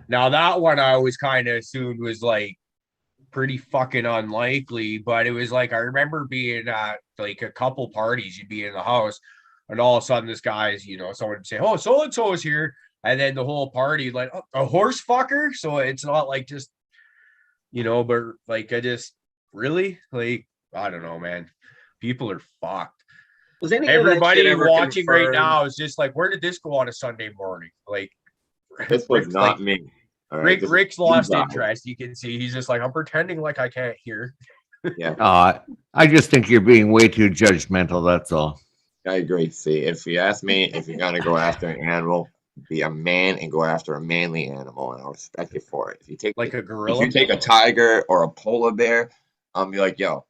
Now that one I always kind of assumed was like pretty fucking unlikely, but it was like I remember being at like a couple parties, you'd be in the house, and all of a sudden this guy's, someone would say, "Oh, so and so is here," and then the whole party like, "Oh, a horse fucker." So it's not like just, but like I just really like I don't know, man. People are fucked. Was any of that shit Everybody ever watching right confirmed? now is just like, where did this go on a Sunday morning? Like, This was Rick's not like, me. All right, this is Rick's you lost guys. interest. You can see he's just like, I'm pretending like I can't hear. Yeah, I just think you're being way too judgmental. That's all. I agree. See, if you ask me, if you're gonna go after an animal, be a man and go after a manly animal, and I'll respect you for it. If you take Like a if gorilla. you take a tiger or a polar bear, I'll be like, yo,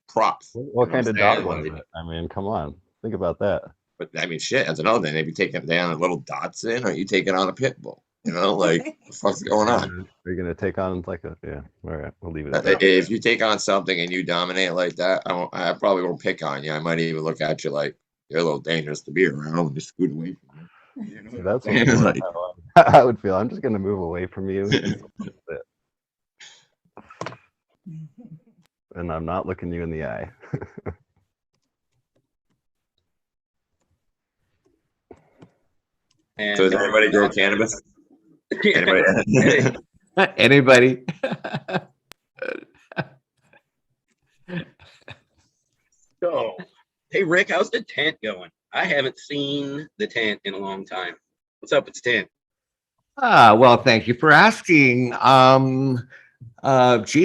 props. What You know kind of what I'm dog was saying? it? I mean, come on, think about that. But I mean, shit, that's another thing. Maybe taking down a little Dotson, or you take it on a pit bull. Like, what the fuck's going on? Are you gonna take on like a yeah? All right, we'll leave it at that. If you take on something and you dominate like that, I probably won't pick on you. I might even look at you like you're a little dangerous to be around and just scoot away from you. You know See, what that's I'm saying? Like, how I would feel. I'm just gonna move away from you, and I'm not looking you in the eye. And so does everybody grow cannabis? Anybody? Anybody? So, hey Rick, how's the tent going? I haven't seen the tent in a long time. What's up with the tent? Well, thank you for asking. Gee,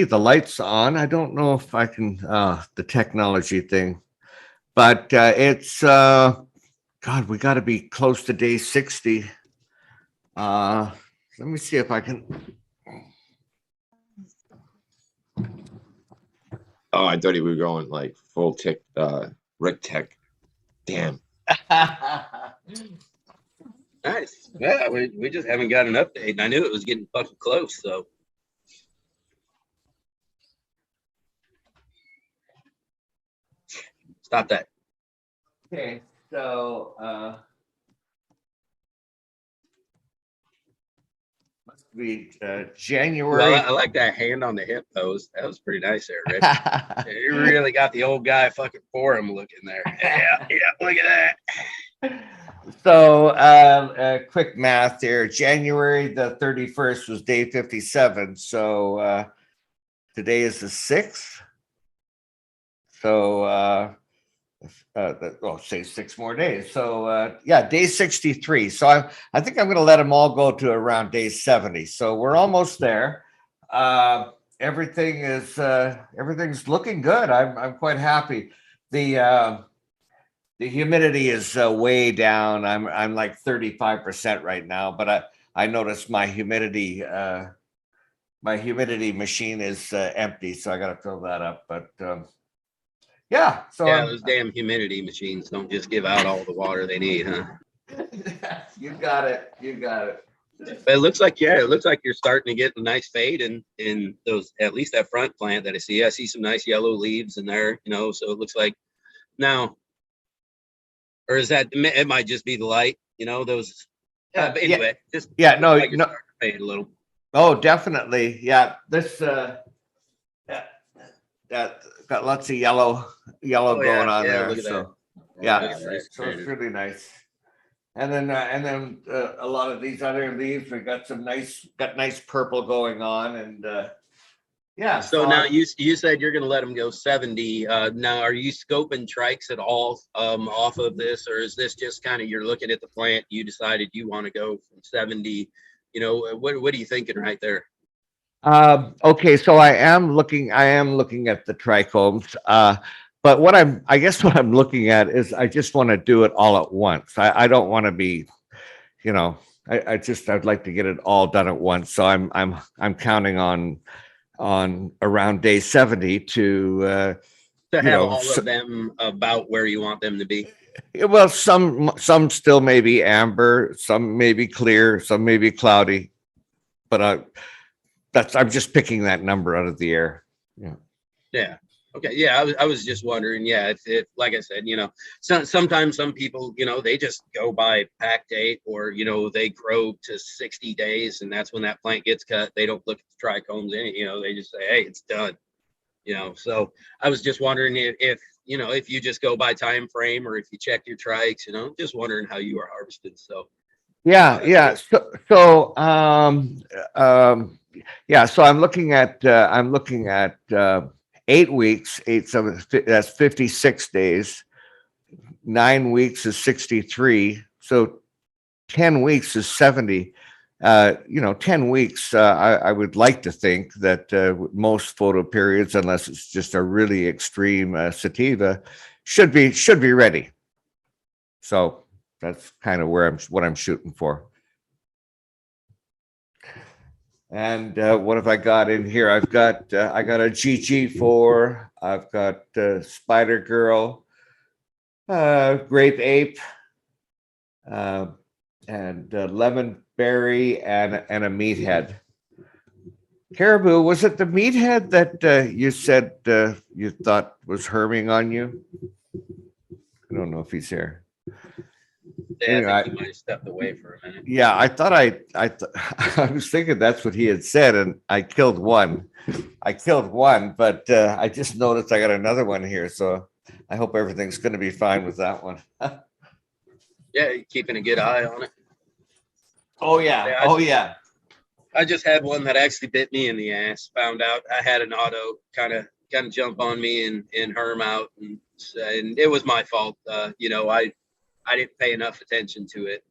the light's on. I don't know if I can, the technology thing, but it's, God, we got to be close to day 60. Let me see if I can. Oh, I thought he was going like full tech, Rick Tech. Damn. Nice. Yeah, we just haven't got an update, and I knew it was getting fucking close. So, stop that. Okay, so must be January. Well, I like that hand on the hip pose. That was pretty nice there, Rick. You really got the old guy fucking forum looking there. Yeah, look at that. So, quick math here. January the 31st was day 57. So, today is the 6th. So, say 6 more days. So, yeah, day 63. So, I think I'm going to let them all go to around day 70. So, we're almost there. Everything's looking good. I'm quite happy. the humidity is way down. I'm like 35% right now, but I noticed my humidity machine is empty, so I got to fill that up. But yeah, so Yeah, those damn humidity machines don't just give out all the water they need, huh? you got it. You got it. But it looks like, yeah, it looks like you're starting to get a nice fade in those, at least that front plant that I see. I see some nice yellow leaves in there, you know, so it looks like now, or is that, it might just be the light, you know, those, but anyway, just no, like you're no. starting to fade a little. Oh, definitely. Yeah. This that got lots of yellow Oh, going yeah, on yeah, there. look at that. So Oh, yeah, that's nice. so it's really nice. And then a lot of these other leaves, we got nice purple going on, and yeah. So now you said you're going to let them go 70. Now, are you scoping trikes at all off of this, or is this just kind of you're looking at the plant, you decided you want to go from 70? You know, what are you thinking right there? Okay, so I am looking at the trichomes. But I guess what I'm looking at is I just want to do it all at once. I don't want to be, you know, I'd like to get it all done at once. So I'm counting on around day 70 to have all of them about where you want them to be. Well, some still may be amber, some may be clear, some may be cloudy, but I'm just picking that number out of the air. Yeah. Okay. Yeah. I was just wondering. Yeah. If like I said, you know, sometimes some people, you know, they just go by pack date, or, you know, they grow to 60 days and that's when that plant gets cut. They don't look at the trichomes you know, they just say, hey, it's done. You know, so I was just wondering if you know, if you just go by time frame or if you check your trikes, you know, just wondering how you are harvested. So Yeah. So yeah. So I'm looking at 8 weeks, that's 56 days. 9 weeks is 63. So 10 weeks is 70. 10 weeks, I would like to think that most photo periods, unless it's just a really extreme sativa, should be ready. So that's kind of what I'm shooting for. And what have I got in here? I got a GG4. I've got Spider Girl, Grape Ape, and Lemon Berry, and a Meathead. Caribou, was it the Meathead that you said you thought was herming on you? I don't know if he's here. yeah, Anyway, I think you might have stepped away for a minute. Yeah, I thought I was thinking that's what he had said, and I killed one. But I just noticed I got another one here, so I hope everything's going to be fine with that one. Yeah, you're keeping a good eye on it. Oh yeah. I just had one that actually bit me in the ass. Found out I had an auto kind of jump on me and herm out, and it was my fault. You know, I didn't pay enough attention to it,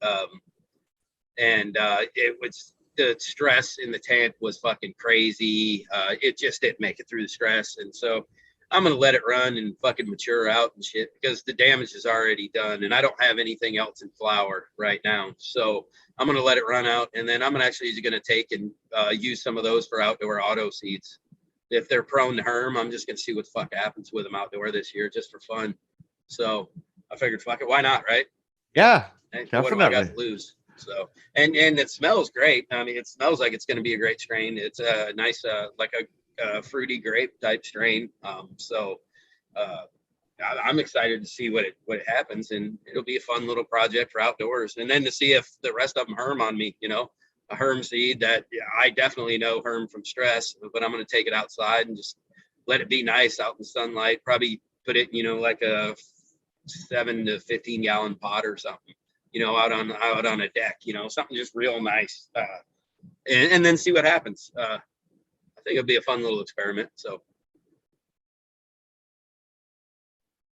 and it was, the stress in the tent was fucking crazy. It just didn't make it through the stress, and so I'm gonna let it run and fucking mature out and shit, because the damage is already done, and I don't have anything else in flower right now. So I'm gonna let it run out, and then I'm actually gonna take and use some of those for outdoor auto seeds. If they're prone to herm, I'm just gonna see what the fuck happens with them outdoor this year, just for fun. So I figured, fuck it, why not, right? Yeah, Hey, definitely. what do I got to lose? So, and it smells great. I mean, it smells like it's going to be a great strain. It's a nice, like a fruity grape type strain. I'm excited to see what happens, and it'll be a fun little project for outdoors. And then to see if the rest of them herm on me, you know, a herm seed that I definitely know herm from stress, but I'm going to take it outside and just let it be nice out in the sunlight. Probably put it, you know, like a 7 to 15 gallon pot or something, you know, out on a deck, you know, something just real nice, and then see what happens. I think it'll be a fun little experiment. So,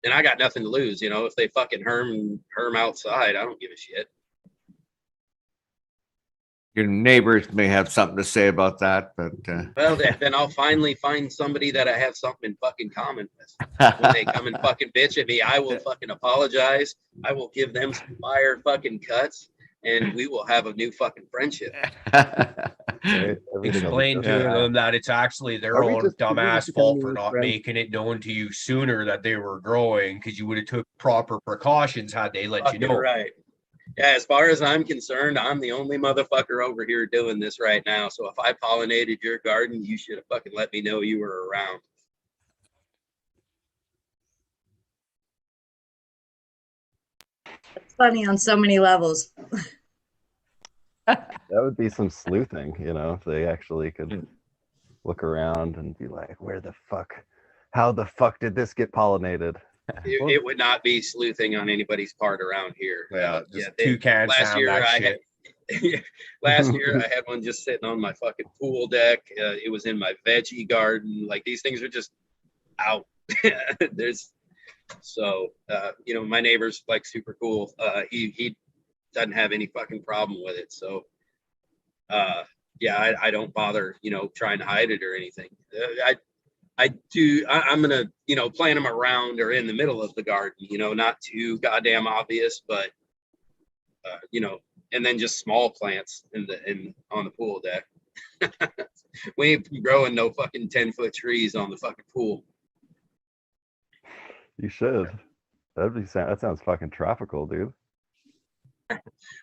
and I got nothing to lose, you know, if they fucking herm outside, I don't give a shit. Your neighbors may have something to say about that, but Well, then I'll finally find somebody that I have something in fucking common with. When they come and fucking bitch at me, I will fucking apologize. I will give them some fire fucking cuts, and we will have a new fucking friendship. Right? Everything will be Explain just to fine. them that it's actually their Are we own just dumbass becoming fault for new not friends? making it known to you sooner that they were growing, because you would have took proper precautions had they let you Fucking know. right. Yeah, as far as I'm concerned, I'm the only motherfucker over here doing this right now. So if I pollinated your garden, you should have fucking let me know you were around. It's funny on so many levels. That would be some sleuthing, you know, if they actually could look around and be like, where the fuck, how the fuck did this get pollinated? It would not be sleuthing on anybody's part around here. Yeah, just two cans last sound year that I shit. had last year I had one just sitting on my fucking pool deck. It was in my veggie garden. Like these things are just out. There's so you know, my neighbor's like super cool. He doesn't have any fucking problem with it. So yeah, I don't bother, you know, trying to hide it or anything. I'm gonna, you know, plant them around or in the middle of the garden, you know, not too goddamn obvious, but you know, and then just small plants on the pool deck. We ain't growing no fucking 10-foot trees on the fucking pool. You should. That sounds fucking tropical, dude.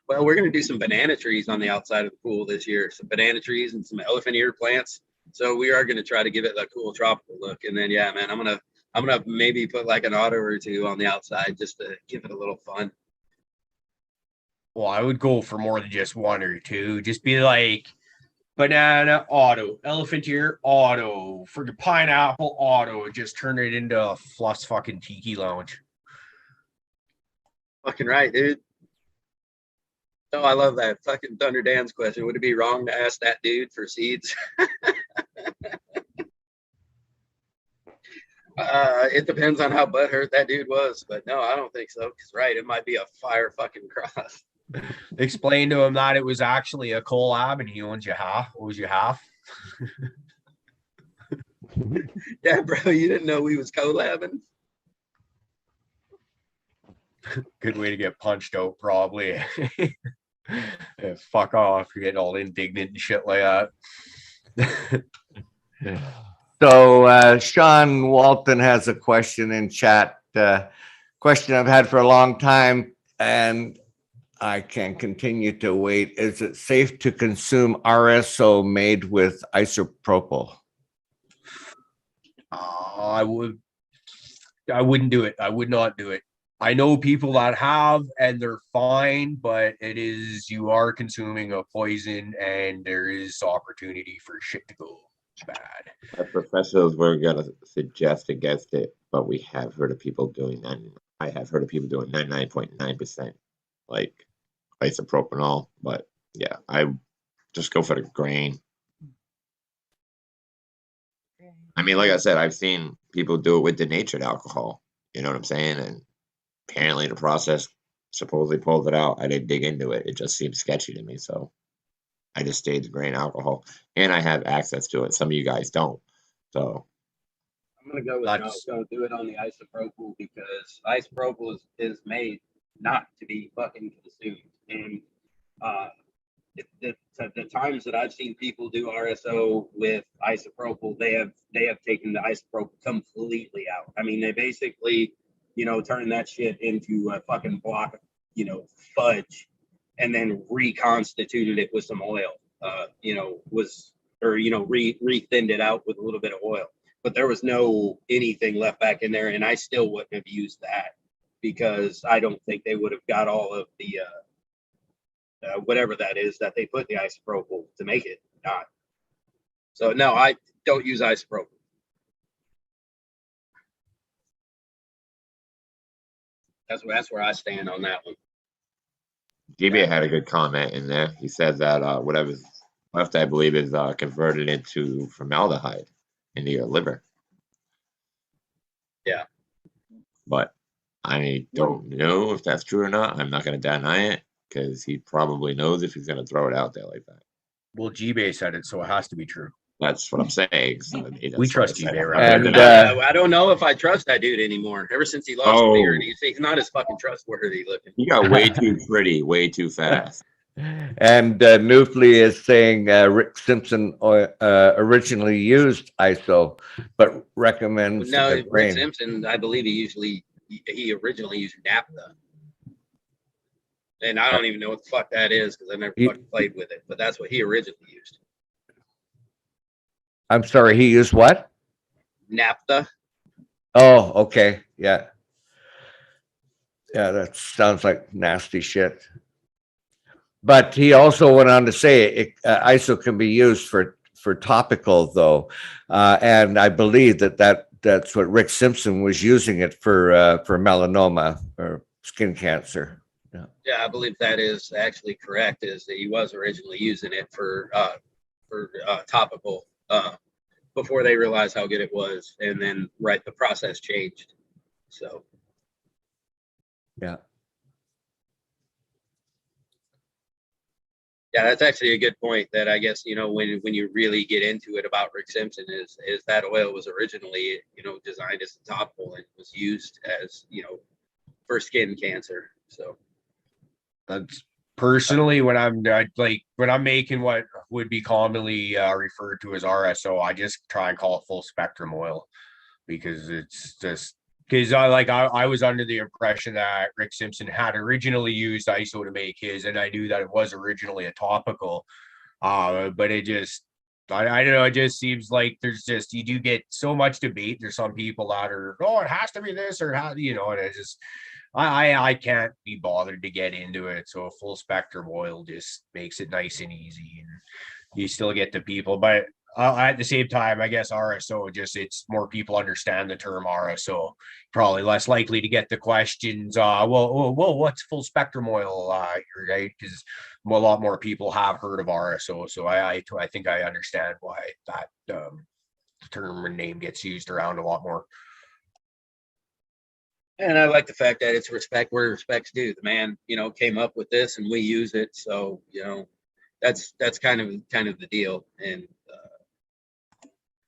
Well, we're gonna do some banana trees on the outside of the pool this year. Some banana trees and some elephant ear plants. So we are gonna try to give it a cool tropical look. And then yeah, man, I'm gonna maybe put like an auto or two on the outside just to give it a little fun. Well, I would go for more than just one or two. Just be like banana auto, elephant ear auto, freaking pineapple auto, and just turn it into a Fluff's fucking tiki lounge. Fucking right, dude. Oh, I love that. Fucking Thunder Dan's question. Would it be wrong to ask that dude for seeds? It depends on how butthurt that dude was, but no, I don't think so. Because right, it might be a fire fucking cross. Explain to him that it was actually a collab and he owns you half. Owes you half. Yeah, bro, you didn't know we was collabing. Good way to get punched out, probably. Yeah, fuck off. You're getting all indignant and shit like that. so Sean Walton has a question in chat. Question I've had for a long time, and I can continue to wait. Is it safe to consume RSO made with isopropyl? I wouldn't do it. I would not do it. I know people that have, and they're fine, but you are consuming a poison, and there is opportunity for shit to go bad. As professionals, we're gonna suggest against it, but we have heard of people doing that. I have heard of people doing 99.9% like isopropanol, but yeah, I just go for the grain. I mean, like I said, I've seen people do it with denatured alcohol. You know what I'm saying? And apparently the process supposedly pulled it out. I didn't dig into it. It just seemed sketchy to me. So I just stayed to grain alcohol. And I have access to it. Some of you guys don't. So I'm gonna go with no. Don't do it on the isopropyl because isopropyl is made not to be fucking consumed. And the times that I've seen people do RSO with isopropyl, they have taken the isopropyl completely out. I mean, they basically, you know, turn that shit into a fucking block of, you know, fudge, and then reconstituted it with some oil. You know, re-thinned it out with a little bit of oil. But there was no anything left back in there, and I still wouldn't have used that because I don't think they would have got all of the whatever that is that they put the isopropyl to make it not. So no, I don't use isopropyl. That's where I stand on that one. GB had a good comment in there. He said that whatever's left, I believe, is converted into formaldehyde into your liver. Yeah. But I don't know if that's true or not. I'm not going to deny it because he probably knows if he's going to throw it out there like that. Well, G-Bay said it, so it has to be true. That's what I'm saying. So, I mean, We that's what trust I said. eBay, I'm right? not And, gonna deny it. I don't know if I trust that dude anymore. Ever since he lost the beard, he's not as fucking trustworthy looking. He got way too pretty, way too fast. And Newfly is saying Rick Simpson originally used ISO, but recommends No, grain. Rick Simpson, I believe he originally used naphtha. And I don't even know what the fuck that is because I never fucking played with it. But that's what he originally used. I'm sorry, he used what? Naphtha. Oh, okay. Yeah. Yeah, that sounds like nasty shit. But he also went on to say ISO can be used for topical though. And I believe that's what Rick Simpson was using it for melanoma or skin cancer. Yeah, I believe that is actually correct. Is that he was originally using it for topical before they realized how good it was, and then the process changed. So yeah, that's actually a good point. That I guess when you really get into it about Rick Simpson is that oil was originally designed as a topical and was used as for skin cancer. So. That's personally when I'm making what would be commonly referred to as RSO, I just try and call it full spectrum oil because it's just because I was under the impression that Rick Simpson had originally used ISO to make his, and I knew that it was originally a topical, but it just I don't know. It just seems like you do get so much debate. There's some people that are it has to be this or how and it just. I can't be bothered to get into it. So a full spectrum oil just makes it nice and easy and you still get the people. But at the same time, I guess RSO it's more people understand the term RSO, probably less likely to get the questions. Well, what's full spectrum oil? Right? Because a lot more people have heard of RSO. So I think I understand why that term and name gets used around a lot more. And I like the fact that it's respect where respect's due. The man, came up with this, and we use it. So, that's kind of the deal. And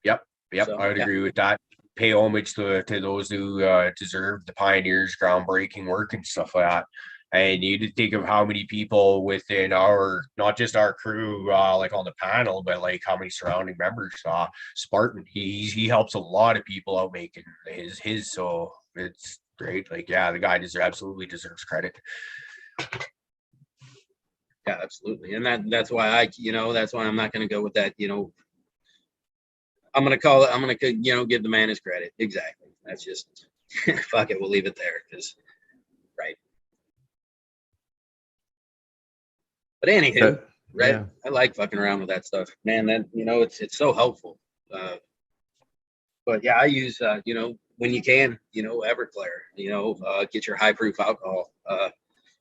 yep, so, I would agree with that. Pay homage to those who deserve the pioneers, groundbreaking work and stuff like that. And you think of how many people within not just our crew, like on the panel, but like how many surrounding members. Spartan, he helps a lot of people out making his. So it's great. Like, yeah, the guy absolutely deserves credit. Yeah, absolutely. And that's why that's why I'm not going to go with that. I'm going to give the man his credit. Exactly. That's just, fuck it. We'll leave it there because, right. But anywho, right. Yeah. I like fucking around with that stuff, man. That, it's so helpful. But yeah, I use, when you can, Everclear, get your high proof alcohol.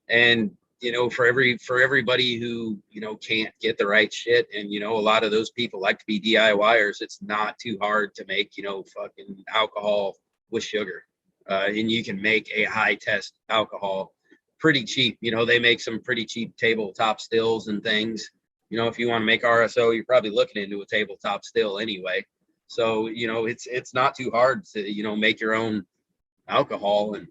And, for everybody who, can't get the right shit. And, a lot of those people like to be DIYers. It's not too hard to make, fucking alcohol with sugar. And you can make a high test alcohol pretty cheap. They make some pretty cheap tabletop stills and things. If you want to make RSO, you're probably looking into a tabletop still anyway. So, it's not too hard to, make your own alcohol and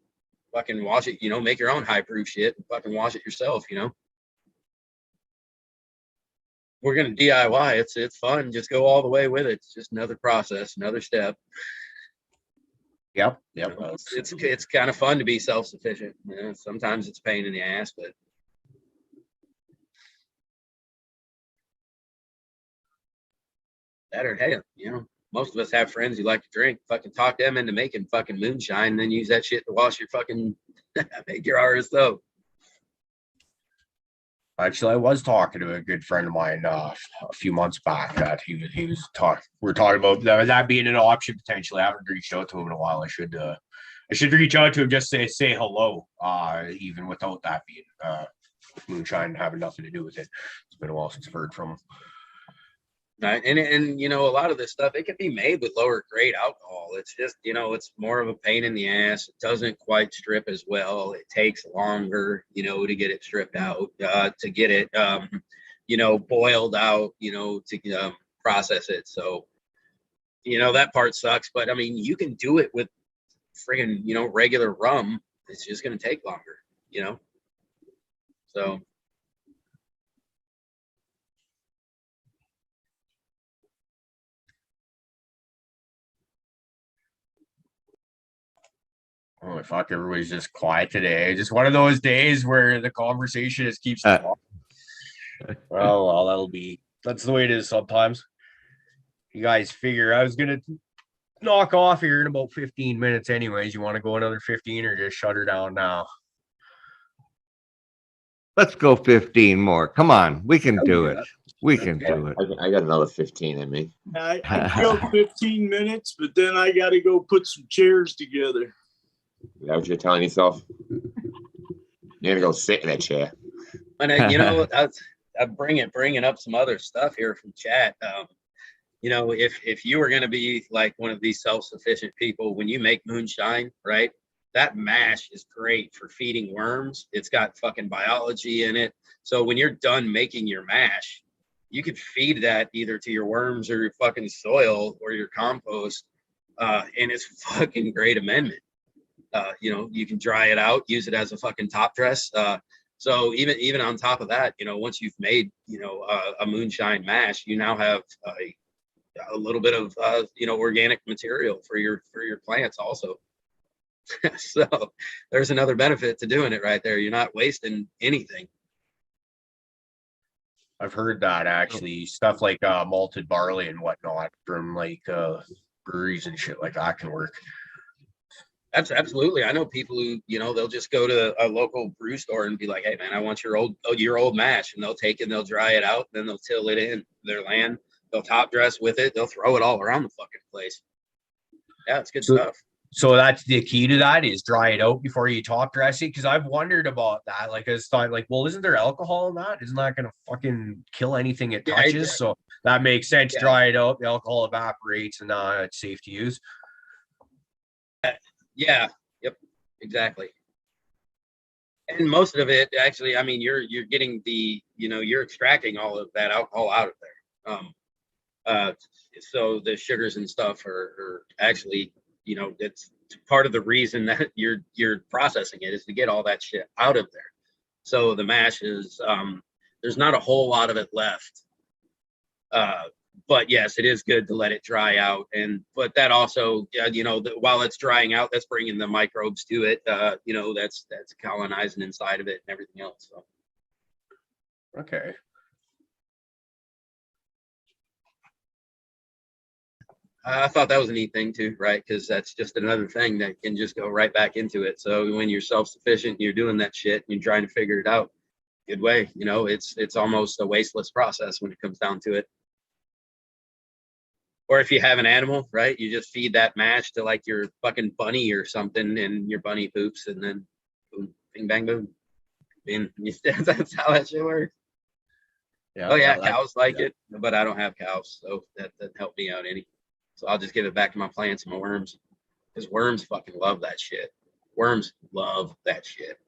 fucking wash it, make your own high proof shit and fucking wash it yourself, We're going to DIY. It's fun. Just go all the way with it. It's just another process, another step. Yep. It's kind of fun to be self-sufficient. Sometimes it's a pain in the ass, but that or hey, most of us have friends who like to drink. Fucking talk them into making fucking moonshine, and then use that shit to wash your fucking make your RSO. Actually, I was talking to a good friend of mine a few months back that he was talking. We're talking about that being an option potentially. I haven't reached out to him in a while. I should reach out to him just to say hello, even without that being moonshine having nothing to do with it. It's been a while since I've heard from him. Right. And you know, a lot of this stuff, it can be made with lower grade alcohol. It's just, you know, it's more of a pain in the ass. It doesn't quite strip as well. It takes longer, you know, to get it stripped out, to get it, you know, boiled out, you know, to process it. So, you know, that part sucks. But I mean, you can do it with friggin', you know, regular rum. It's just going to take longer, you know? So. Oh fuck! Everybody's just quiet today. Just one of those days where the conversation just keeps. Well, that's the way it is sometimes. You guys figure I was gonna knock off here in about 15 minutes, anyways. You want to go another 15 or just shut her down now? Let's go 15 more. Come on, we can do it. We can Okay. do it. I got another 15 in me. I can go 15 minutes, but then I got to go put some chairs together. Is that what you're telling yourself? You're gonna go sit in that chair. And you know, I'm bringing up some other stuff here from chat. You know, if you were going to be like one of these self-sufficient people, when you make moonshine, right? That mash is great for feeding worms. It's got fucking biology in it. So when you're done making your mash, you could feed that either to your worms or your fucking soil or your compost, and it's fucking great amendment. You know, you can dry it out, use it as a fucking top dress. So even on top of that, you know, once you've made, you know, a moonshine mash, you now have a little bit of you know, organic material for your plants also. So there's another benefit to doing it right there. You're not wasting anything. I've heard that actually. Stuff like malted barley and whatnot from like breweries and shit like that can work. That's absolutely. I know people who, you know, they'll just go to a local brew store and be like, "Hey, man, I want your old mash," and they'll take it and they'll dry it out, and then they'll till it in their land. They'll top dress with it. They'll throw it all around the fucking place. Yeah, it's good stuff. So that's the key to that, is dry it out before you top dress it. Because I've wondered about that. Like, I just thought, like, well, isn't there alcohol in that? Isn't that going to fucking kill anything it touches? Exactly. So that makes sense. Yeah. Dry it out, the alcohol evaporates, and it's safe to use. Yeah. Yep. Exactly. And most of it, actually, I mean, you're getting you're extracting all of that alcohol out of there. So the sugars and stuff are actually, you know, it's part of the reason that you're processing it is to get all that shit out of there. So the mash is, there's not a whole lot of it left. But yes, it is good to let it dry out. But that also, you know, while it's drying out, that's bringing the microbes to it. You know, that's colonizing inside of it and everything else. So. Okay. I thought that was a neat thing too, right? Because that's just another thing that can just go right back into it. So when you're self-sufficient, you're doing that shit, and you're trying to figure it out, good way. You know, it's almost a wasteless process when it comes down to it. Or if you have an animal, right? You just feed that mash to like your fucking bunny or something, and your bunny poops, and then boom, bing, bang, boom. And that's how that shit works. Yeah. Oh yeah, cows like it, but I don't have cows, so that helped me out any. So I'll just give it back to my plants and my worms, because worms fucking love that shit. Worms love that shit.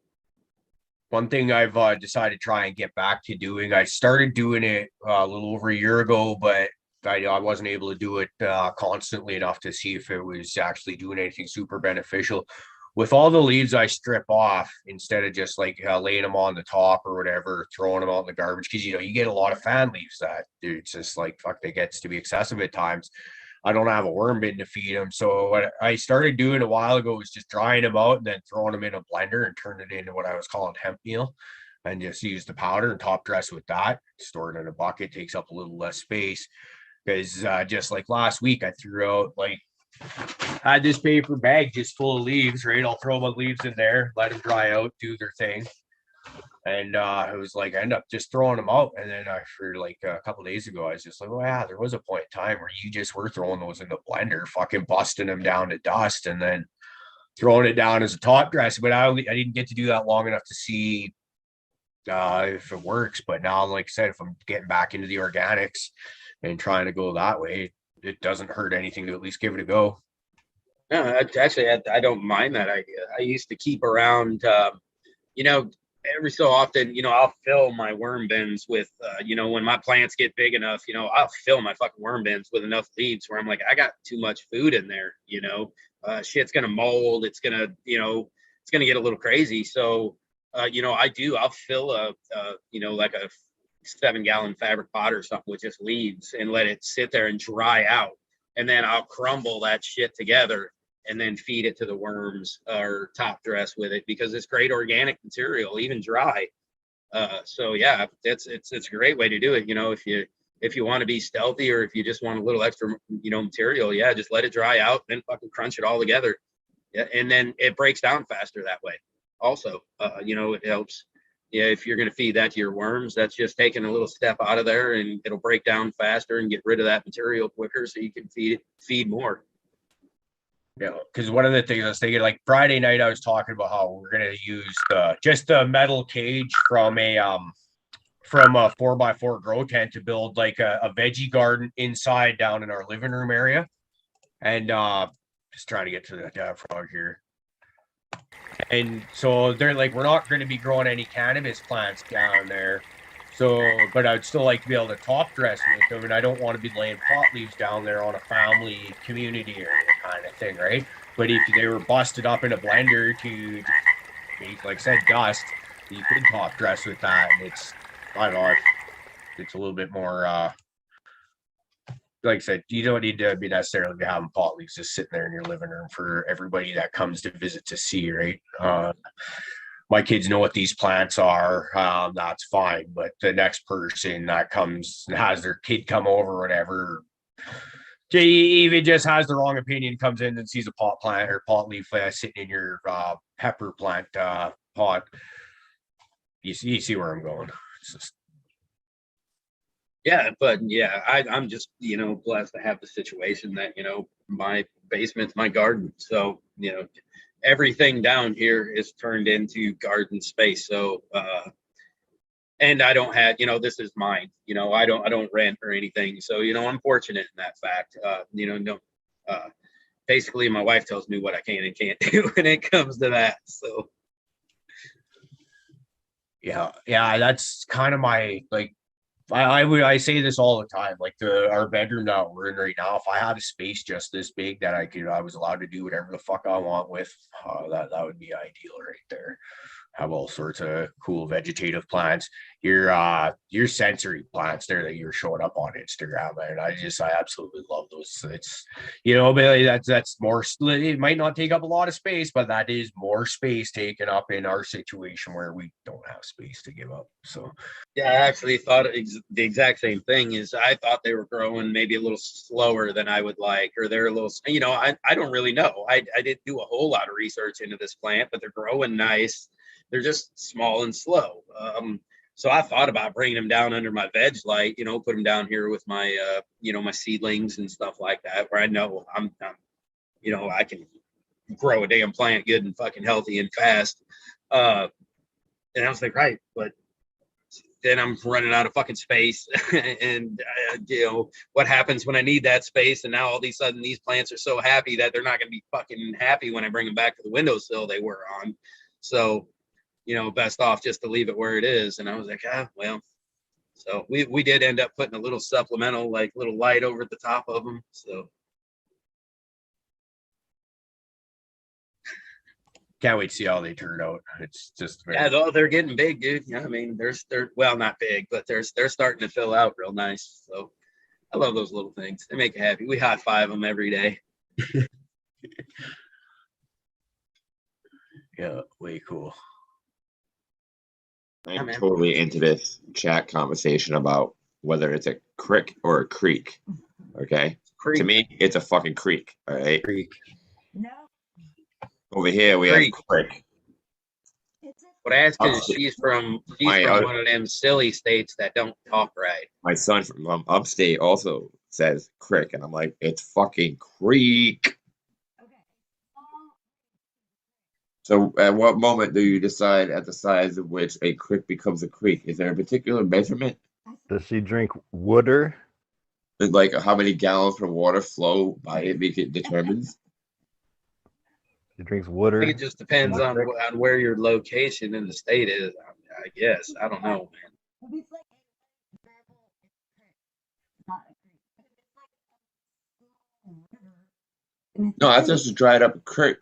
One thing I've decided to try and get back to doing, I started doing it a little over a year ago, but I wasn't able to do it constantly enough to see if it was actually doing anything super beneficial. With all the leaves I strip off, instead of just like laying them on the top or whatever, throwing them out in the garbage, because, you know, you get a lot of fan leaves that, dude, it's just like, fuck, that gets to be excessive at times. I don't have a worm bin to feed them. So what I started doing a while ago was just drying them out and then throwing them in a blender and turn it into what I was calling hemp meal, and just use the powder and top dress with that. Store it in a bucket, takes up a little less space. Because just like last week, I threw out, like, had this paper bag just full of leaves, right? I'll throw my leaves in there, let them dry out, do their thing. And it was like, I end up just throwing them out. And then for like a couple of days ago, I was just like, oh yeah, there was a point in time where you just were throwing those in the blender, fucking busting them down to dust, and then throwing it down as a top dress. But I didn't get to do that long enough to see if it works. But now, like I said, if I'm getting back into the organics and trying to go that way, it doesn't hurt anything to at least give it a go. No, actually, I don't mind that idea. I used to keep around, you know, every so often, you know, I'll fill my worm bins with, you know, when my plants get big enough, you know, I'll fill my fucking worm bins with enough leaves where I'm like, I got too much food in there, you know, shit's gonna mold, it's gonna, you know, it's gonna get a little crazy. So, you know, I'll fill you know, like a 7-gallon fabric pot or something with just leaves and let it sit there and dry out. And then I'll crumble that shit together and then feed it to the worms or top dress with it because it's great organic material, even dry. So yeah, it's a great way to do it. You know, if you want to be stealthy or if you just want a little extra, you know, material, yeah, just let it dry out, then fucking crunch it all together. Yeah, and then it breaks down faster that way. Also, you know, it helps. Yeah, if you're going to feed that to your worms, that's just taking a little step out of there, and it'll break down faster and get rid of that material quicker, so you can feed more. Yeah, because one of the things I was thinking, like Friday night, I was talking about how we're gonna use just a metal cage from a 4x4 grow tent to build like a veggie garden inside down in our living room area, and just trying to get to the frog here. And so they're like, we're not going to be growing any cannabis plants down there. So, but I'd still like to be able to top dress with them, and I don't want to be laying pot leaves down there on a family community area kind of thing, right? But if they were busted up in a blender to make, like I said, dust, you could top dress with that. And it's, I don't know, it's a little bit more, like I said, you don't need to be necessarily be having pot leaves just sitting there in your living room for everybody that comes to visit to see, right? My kids know what these plants are, that's fine. But the next person that comes and has their kid come over or whatever, even just has the wrong opinion, comes in and sees a pot plant or pot leaf sitting in your pepper plant pot, you see where I'm going. It's just, yeah, but yeah, I'm just, you know, blessed to have the situation that, you know, my basement's my garden. So, you know, everything down here is turned into garden space. So, and I don't have, you know, this is mine, you know, I don't rent or anything. So, you know, I'm fortunate in that fact. You know, no, basically my wife tells me what I can and can't do when it comes to that. So, yeah, that's kind of my, like, I say this all the time, like our bedroom that we're in right now, if I had a space just this big that I was allowed to do whatever the fuck I want with, that would be ideal right there. Have all sorts of cool vegetative plants. Your sensory plants there that you're showing up on Instagram, and I absolutely love those. It's, you know, but that's more, it might not take up a lot of space, but that is more space taken up in our situation where we don't have space to give up. So yeah, I actually thought the exact same thing. Is I thought they were growing maybe a little slower than I would like, or they're a little, you know, I don't really know. I didn't do a whole lot of research into this plant, but they're growing nice. They're just small and slow. So I thought about bringing them down under my veg light, you know, put them down here with my, you know, my seedlings and stuff like that, where I know I'm you know, I can grow a damn plant good and fucking healthy and fast. And I was like, right, but then I'm running out of fucking space. And, you know, what happens when I need that space? And now all of a sudden these plants are so happy that they're not going to be fucking happy when I bring them back to the windowsill they were on. So, you know, best off just to leave it where it is. And I was like, well, so we did end up putting a little supplemental, like little light over at the top of them. So can't wait to see how they turn out. It's just yeah, though they're getting big, dude. Yeah, I mean, they're well, not big, but they're starting to fill out real nice. So I love those little things. They make you happy. We high five them every day. Yeah, way cool. I'm totally into this chat conversation about whether it's a creek or a creek. Okay. Creek. To me, it's a fucking creek. All right. Creek. No, Over here we have creek. What I ask is she's from one of them silly states that don't talk right. My son from upstate also says creek, and I'm like, it's fucking creek. So at what moment do you decide at the size of which a creek becomes a creek? Is there a particular measurement? Does she drink water? Like how many gallons of water flow by it make it determines? She drinks I water. think it just depends on where your location in the state is. I guess. I don't know, man. No, that's just a dried up creek,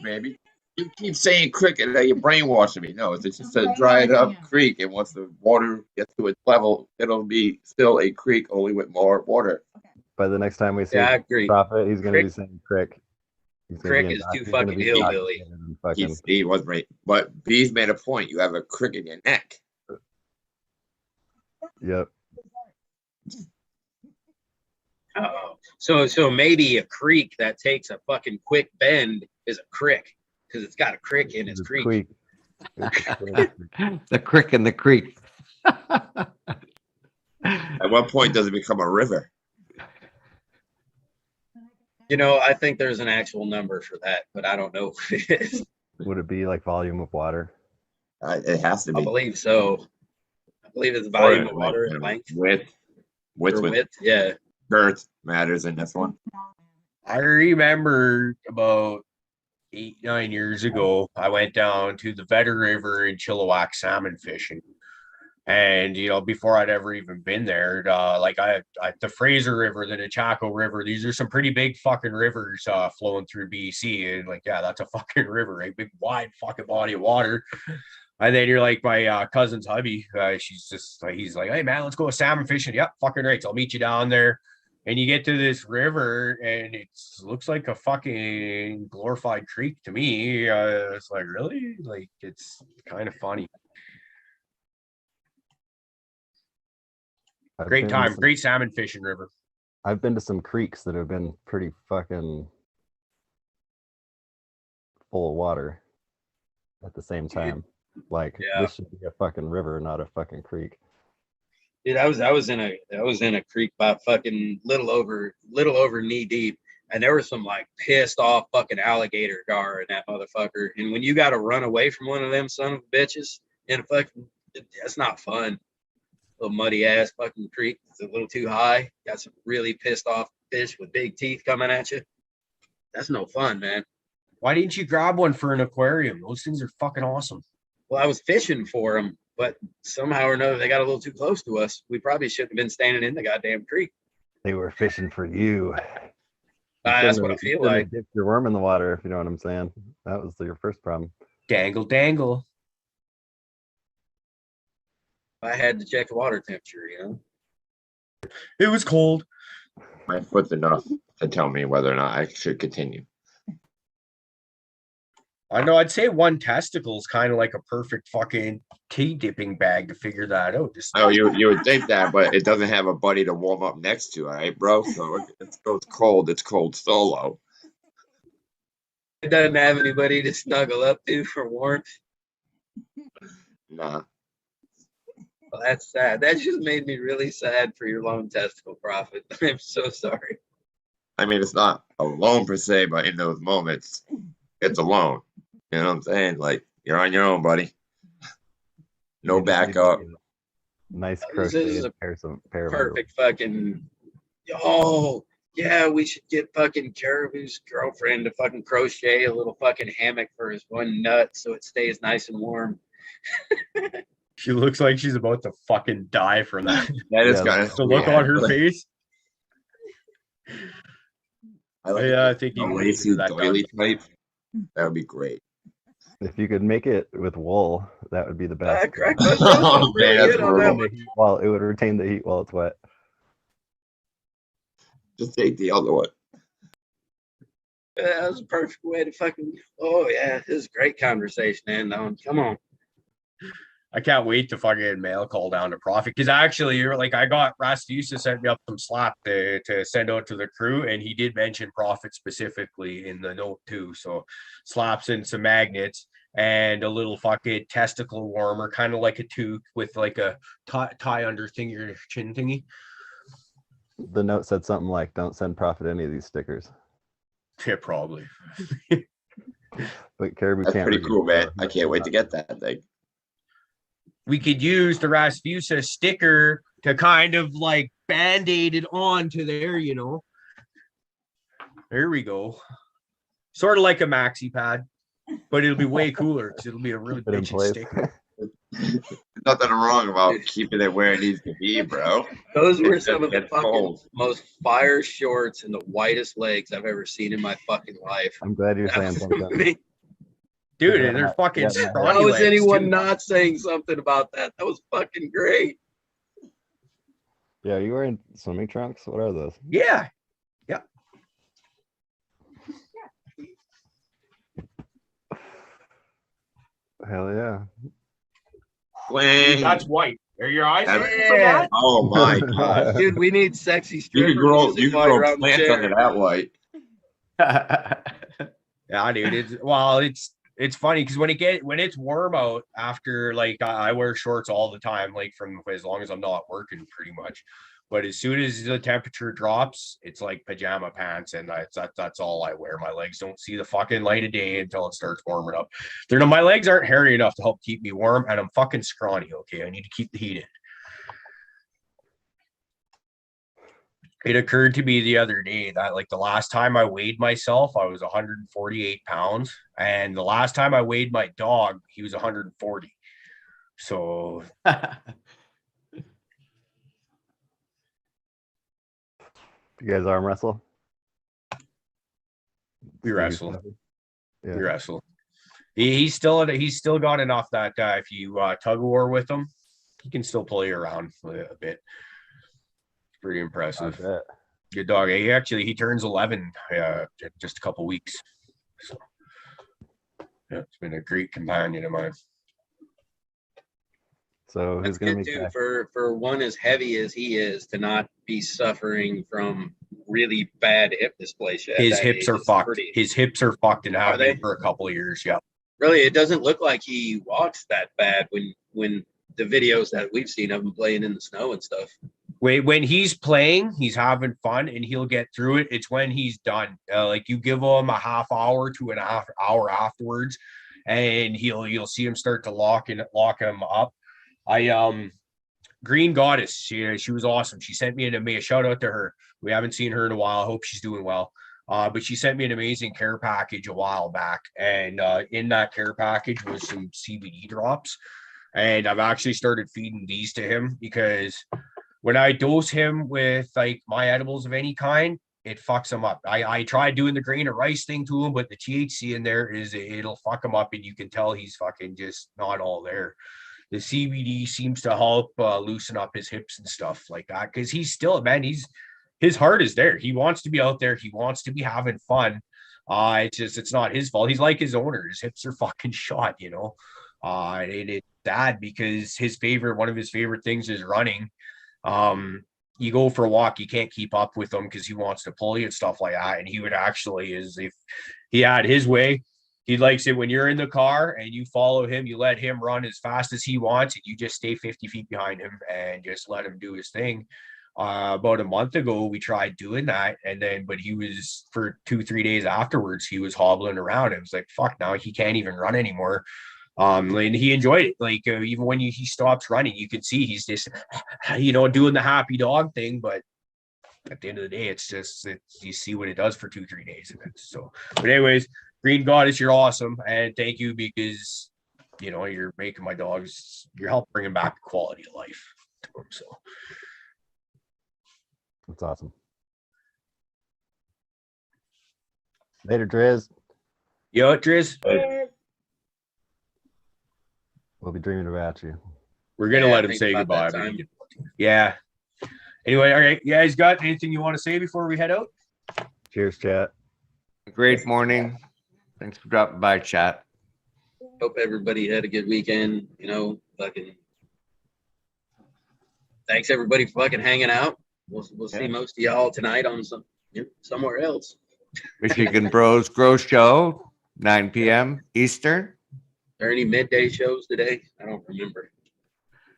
baby. You keep saying creek and you're brainwashing me. No, it's just a dried up creek, and once the water gets to its level, it'll be still a creek, only with more water. By the next time we see Yeah, I agree. Prophet, he's going to be Crick- saying crick. He's gonna Crick be is too he's gonna fucking be hillbilly. indoctrinated and fucking- He was right, but B's made a point. You have a crick in your neck. Yep. Oh, so maybe a creek that takes a fucking quick bend is a crick because it's got a crick in its It's creek. creek. The crick in the creek. At what point does it become a river? You know, I think there's an actual number for that, but I don't know what it is. Would it be like volume of water? It has to I be. believe so. I believe it's volume of water and length Width or with width. Yeah. girth matters in this one. I remember about 8-9 years ago, I went down to the Vedder River in Chilliwack salmon fishing. And, you know, before I'd ever even been there, like the Fraser River, the Nechako River, these are some pretty big fucking rivers flowing through BC. And like, yeah, that's a fucking river, a big wide fucking body of water. And then you're like, my cousin's hubby, he's like, hey man, let's go salmon fishing. Yep, fucking right. So I'll meet you down there. And you get to this river and it looks like a fucking glorified creek to me. It's like, really? Like, it's kind of funny. Great time, great salmon fishing river. I've been to some creeks that have been pretty fucking full of water at the same time. Like this should be a fucking river, not a fucking creek. Dude, I was in a creek by fucking little over knee deep, and there was some like pissed off fucking alligator gar in that motherfucker. And when you got to run away from one of them son of bitches in a fucking, that's not fun. Little muddy ass fucking creek. It's a little too high. Got some really pissed off fish with big teeth coming at you. That's no fun, man. Why didn't you grab one for an aquarium? Those things are fucking awesome. Well, I was fishing for them, but somehow or another they got a little too close to us. We probably shouldn't have been standing in the goddamn creek. They were fishing for you. That's what I feel like. Dip your worm in the water, if you know what I'm saying. That was your first problem. Dangle, dangle. I had to check the water temperature, you know. It was cold. My foot's enough to tell me whether or not I should continue. I know. I'd say one testicle is kind of like a perfect fucking tea dipping bag to figure that out. Oh, you would think that, but it doesn't have a buddy to warm up next to, all right, bro? So it's cold. It's cold solo. It doesn't have anybody to snuggle up to for warmth. Nah. Well, that's sad. That just made me really sad for your lone testicle, Prophet. I'm so sorry. I mean, it's not alone per se, but in those moments, it's alone. You know what I'm saying? Like, you're on your own, buddy. No backup. Nice This is crochet a pair of perfect fucking. Oh, yeah, we should get fucking Caribou's girlfriend to fucking crochet a little fucking hammock for his one nut so it stays nice and warm. She looks like she's about to fucking die from that. That is Yeah, kind of The look on her face. I think a you can lacy do that doily type. That would be great. If you could make it with wool, that would be the best. Correct. Oh, man, that's brutal. Well, it would retain the heat while it's wet. Just take the other one. That was a perfect way to fucking. Oh yeah, this is a great conversation, man. Come on. I can't wait to fucking mail call down to Profit because actually, you're like, I got Rasta sent me up some slap to send out to the crew, and he did mention Profit specifically in the note too. So slaps and some magnets and a little fucking testicle warmer, kind of like a tooth with like a tie under your chin thingy. The note said something like, "Don't send Prophet any of these stickers." Yeah, probably. But caribou That's can't pretty read, cool, man. so I can't wait to get that thing. We could use the Raspusa sticker to kind of like band-aid it on to there, you know. There we go. Sort of like a maxi pad, but it'll be way cooler because it'll be a really keep it in bitchin' place. sticker. Nothing wrong about keeping it where it needs to be, bro. Those were It some just of the gets fucking cold. most fire shorts and the whitest legs I've ever seen in my fucking life. I'm glad you're That saying was something. amazing. Dude, Yeah, and they're fucking yeah, scrawny How is legs, anyone too. not saying something about that? That was fucking great. Yeah, are you wearing swimming trunks? What are those? Yeah. Hell yeah. Wang. That's white. Are your eyes That's- hurting from that? Oh my god. Dude, we need sexy You stripper could grow music while you're on the plants chair. under that white. Yeah, dude. It's funny because when it's warm out after like I wear shorts all the time, like from as long as I'm not working pretty much. But as soon as the temperature drops, it's like pajama pants, and that's all I wear. My legs don't see the fucking light of day until it starts warming up. My legs aren't hairy enough to help keep me warm, and I'm fucking scrawny. Okay, I need to keep the heat in. It occurred to me the other day that like the last time I weighed myself, I was 148 pounds, and the last time I weighed my dog, he was 140. So You guys arm wrestle? we wrestle. Yeah. We wrestle. He's still got enough that if you tug of war with him, he can still play around a bit. Pretty impressive. Good dog. He turns 11 just a couple weeks. So yeah, it's been a great companion of mine. So who's That's gonna good make too that? for one as heavy as he is to not be suffering from really bad hip dysplasia. His hips are fucked. His hips are fucked and have they? been for a couple of years. Yeah. Really, it doesn't look like he walks that bad when the videos that we've seen of him playing in the snow and stuff. When he's playing, he's having fun and he'll get through it. It's when he's done. Like you give him a half hour to an hour afterwards, and you'll see him start to lock him up. Green Goddess, she was awesome. She sent me a shout out to her. We haven't seen her in a while. I hope she's doing well. But she sent me an amazing care package a while back, and in that care package was some CBD drops, and I've actually started feeding these to him because when I dose him with like my edibles of any kind, it fucks him up. I tried doing the grain of rice thing to him, but the THC in there it'll fuck him up, and you can tell he's fucking just not all there. The CBD seems to help loosen up his hips and stuff like that because he's still, man, his heart is there. He wants to be out there. He wants to be having fun. It's not his fault. He's like his owner. His hips are fucking shot, you know. It's sad because one of his favorite things is running. You go for a walk, you can't keep up with him because he wants to pull you and stuff like that. And he would actually, if he had his way, he likes it when you're in the car and you follow him, you let him run as fast as he wants, and you just stay 50 feet behind him and just let him do his thing. About a month ago, we tried doing that, but he was for 2-3 days afterwards, he was hobbling around. It was like, fuck, now he can't even run anymore. And he enjoyed it. Like even when he stops running, you can see he's just, doing the happy dog thing. But at the end of the day, it's just you see what it does for 2-3 days. But anyways, Green Goddess, you're awesome, and thank you because you're making my dogs. You're helping bring them back quality of life to them. So That's awesome. Later, Driz. yo, Driz. We'll be dreaming about you. We're gonna let him say goodbye. Yeah. Anyway, all right. You guys got anything you want to say before we head out? Cheers, chat. Great morning. Thanks for dropping by, chat. Hope everybody had a good weekend. Fucking thanks everybody for fucking hanging out. We'll see most of y'all tonight on somewhere else. Michigan Bros Grow Show, 9 p.m. Eastern. Are there any midday shows today? I don't remember.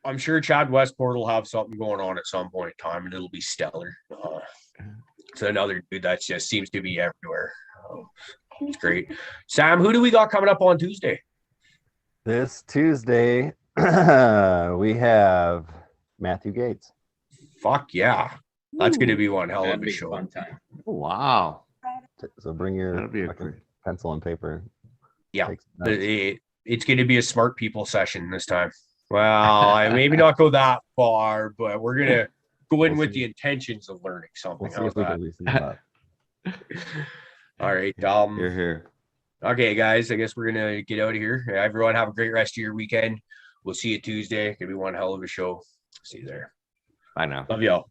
I'm sure Chad Westport will have something going on at some point in time, and it'll be stellar. It's another dude that just seems to be everywhere. It's great. Sam, who do we got coming up on Tuesday? This Tuesday, we have Matthew Gates. Fuck yeah. That's going to be one hell That'd of a be a show. fun time. Wow. So bring your That'll be a fucking great. pencil and paper. Yeah. Take some notes. It's going to be a smart people session this time. Well, I maybe not go that far, but we're going to go in We'll with see. the intentions of learning something. We'll see How's if we that? can loosen them up. All right. You're here. Okay, guys, I guess we're going to get out of here. Everyone have a great rest of your weekend. We'll see you Tuesday. It's going to be one hell of a show. See you there. Bye now. Love y'all.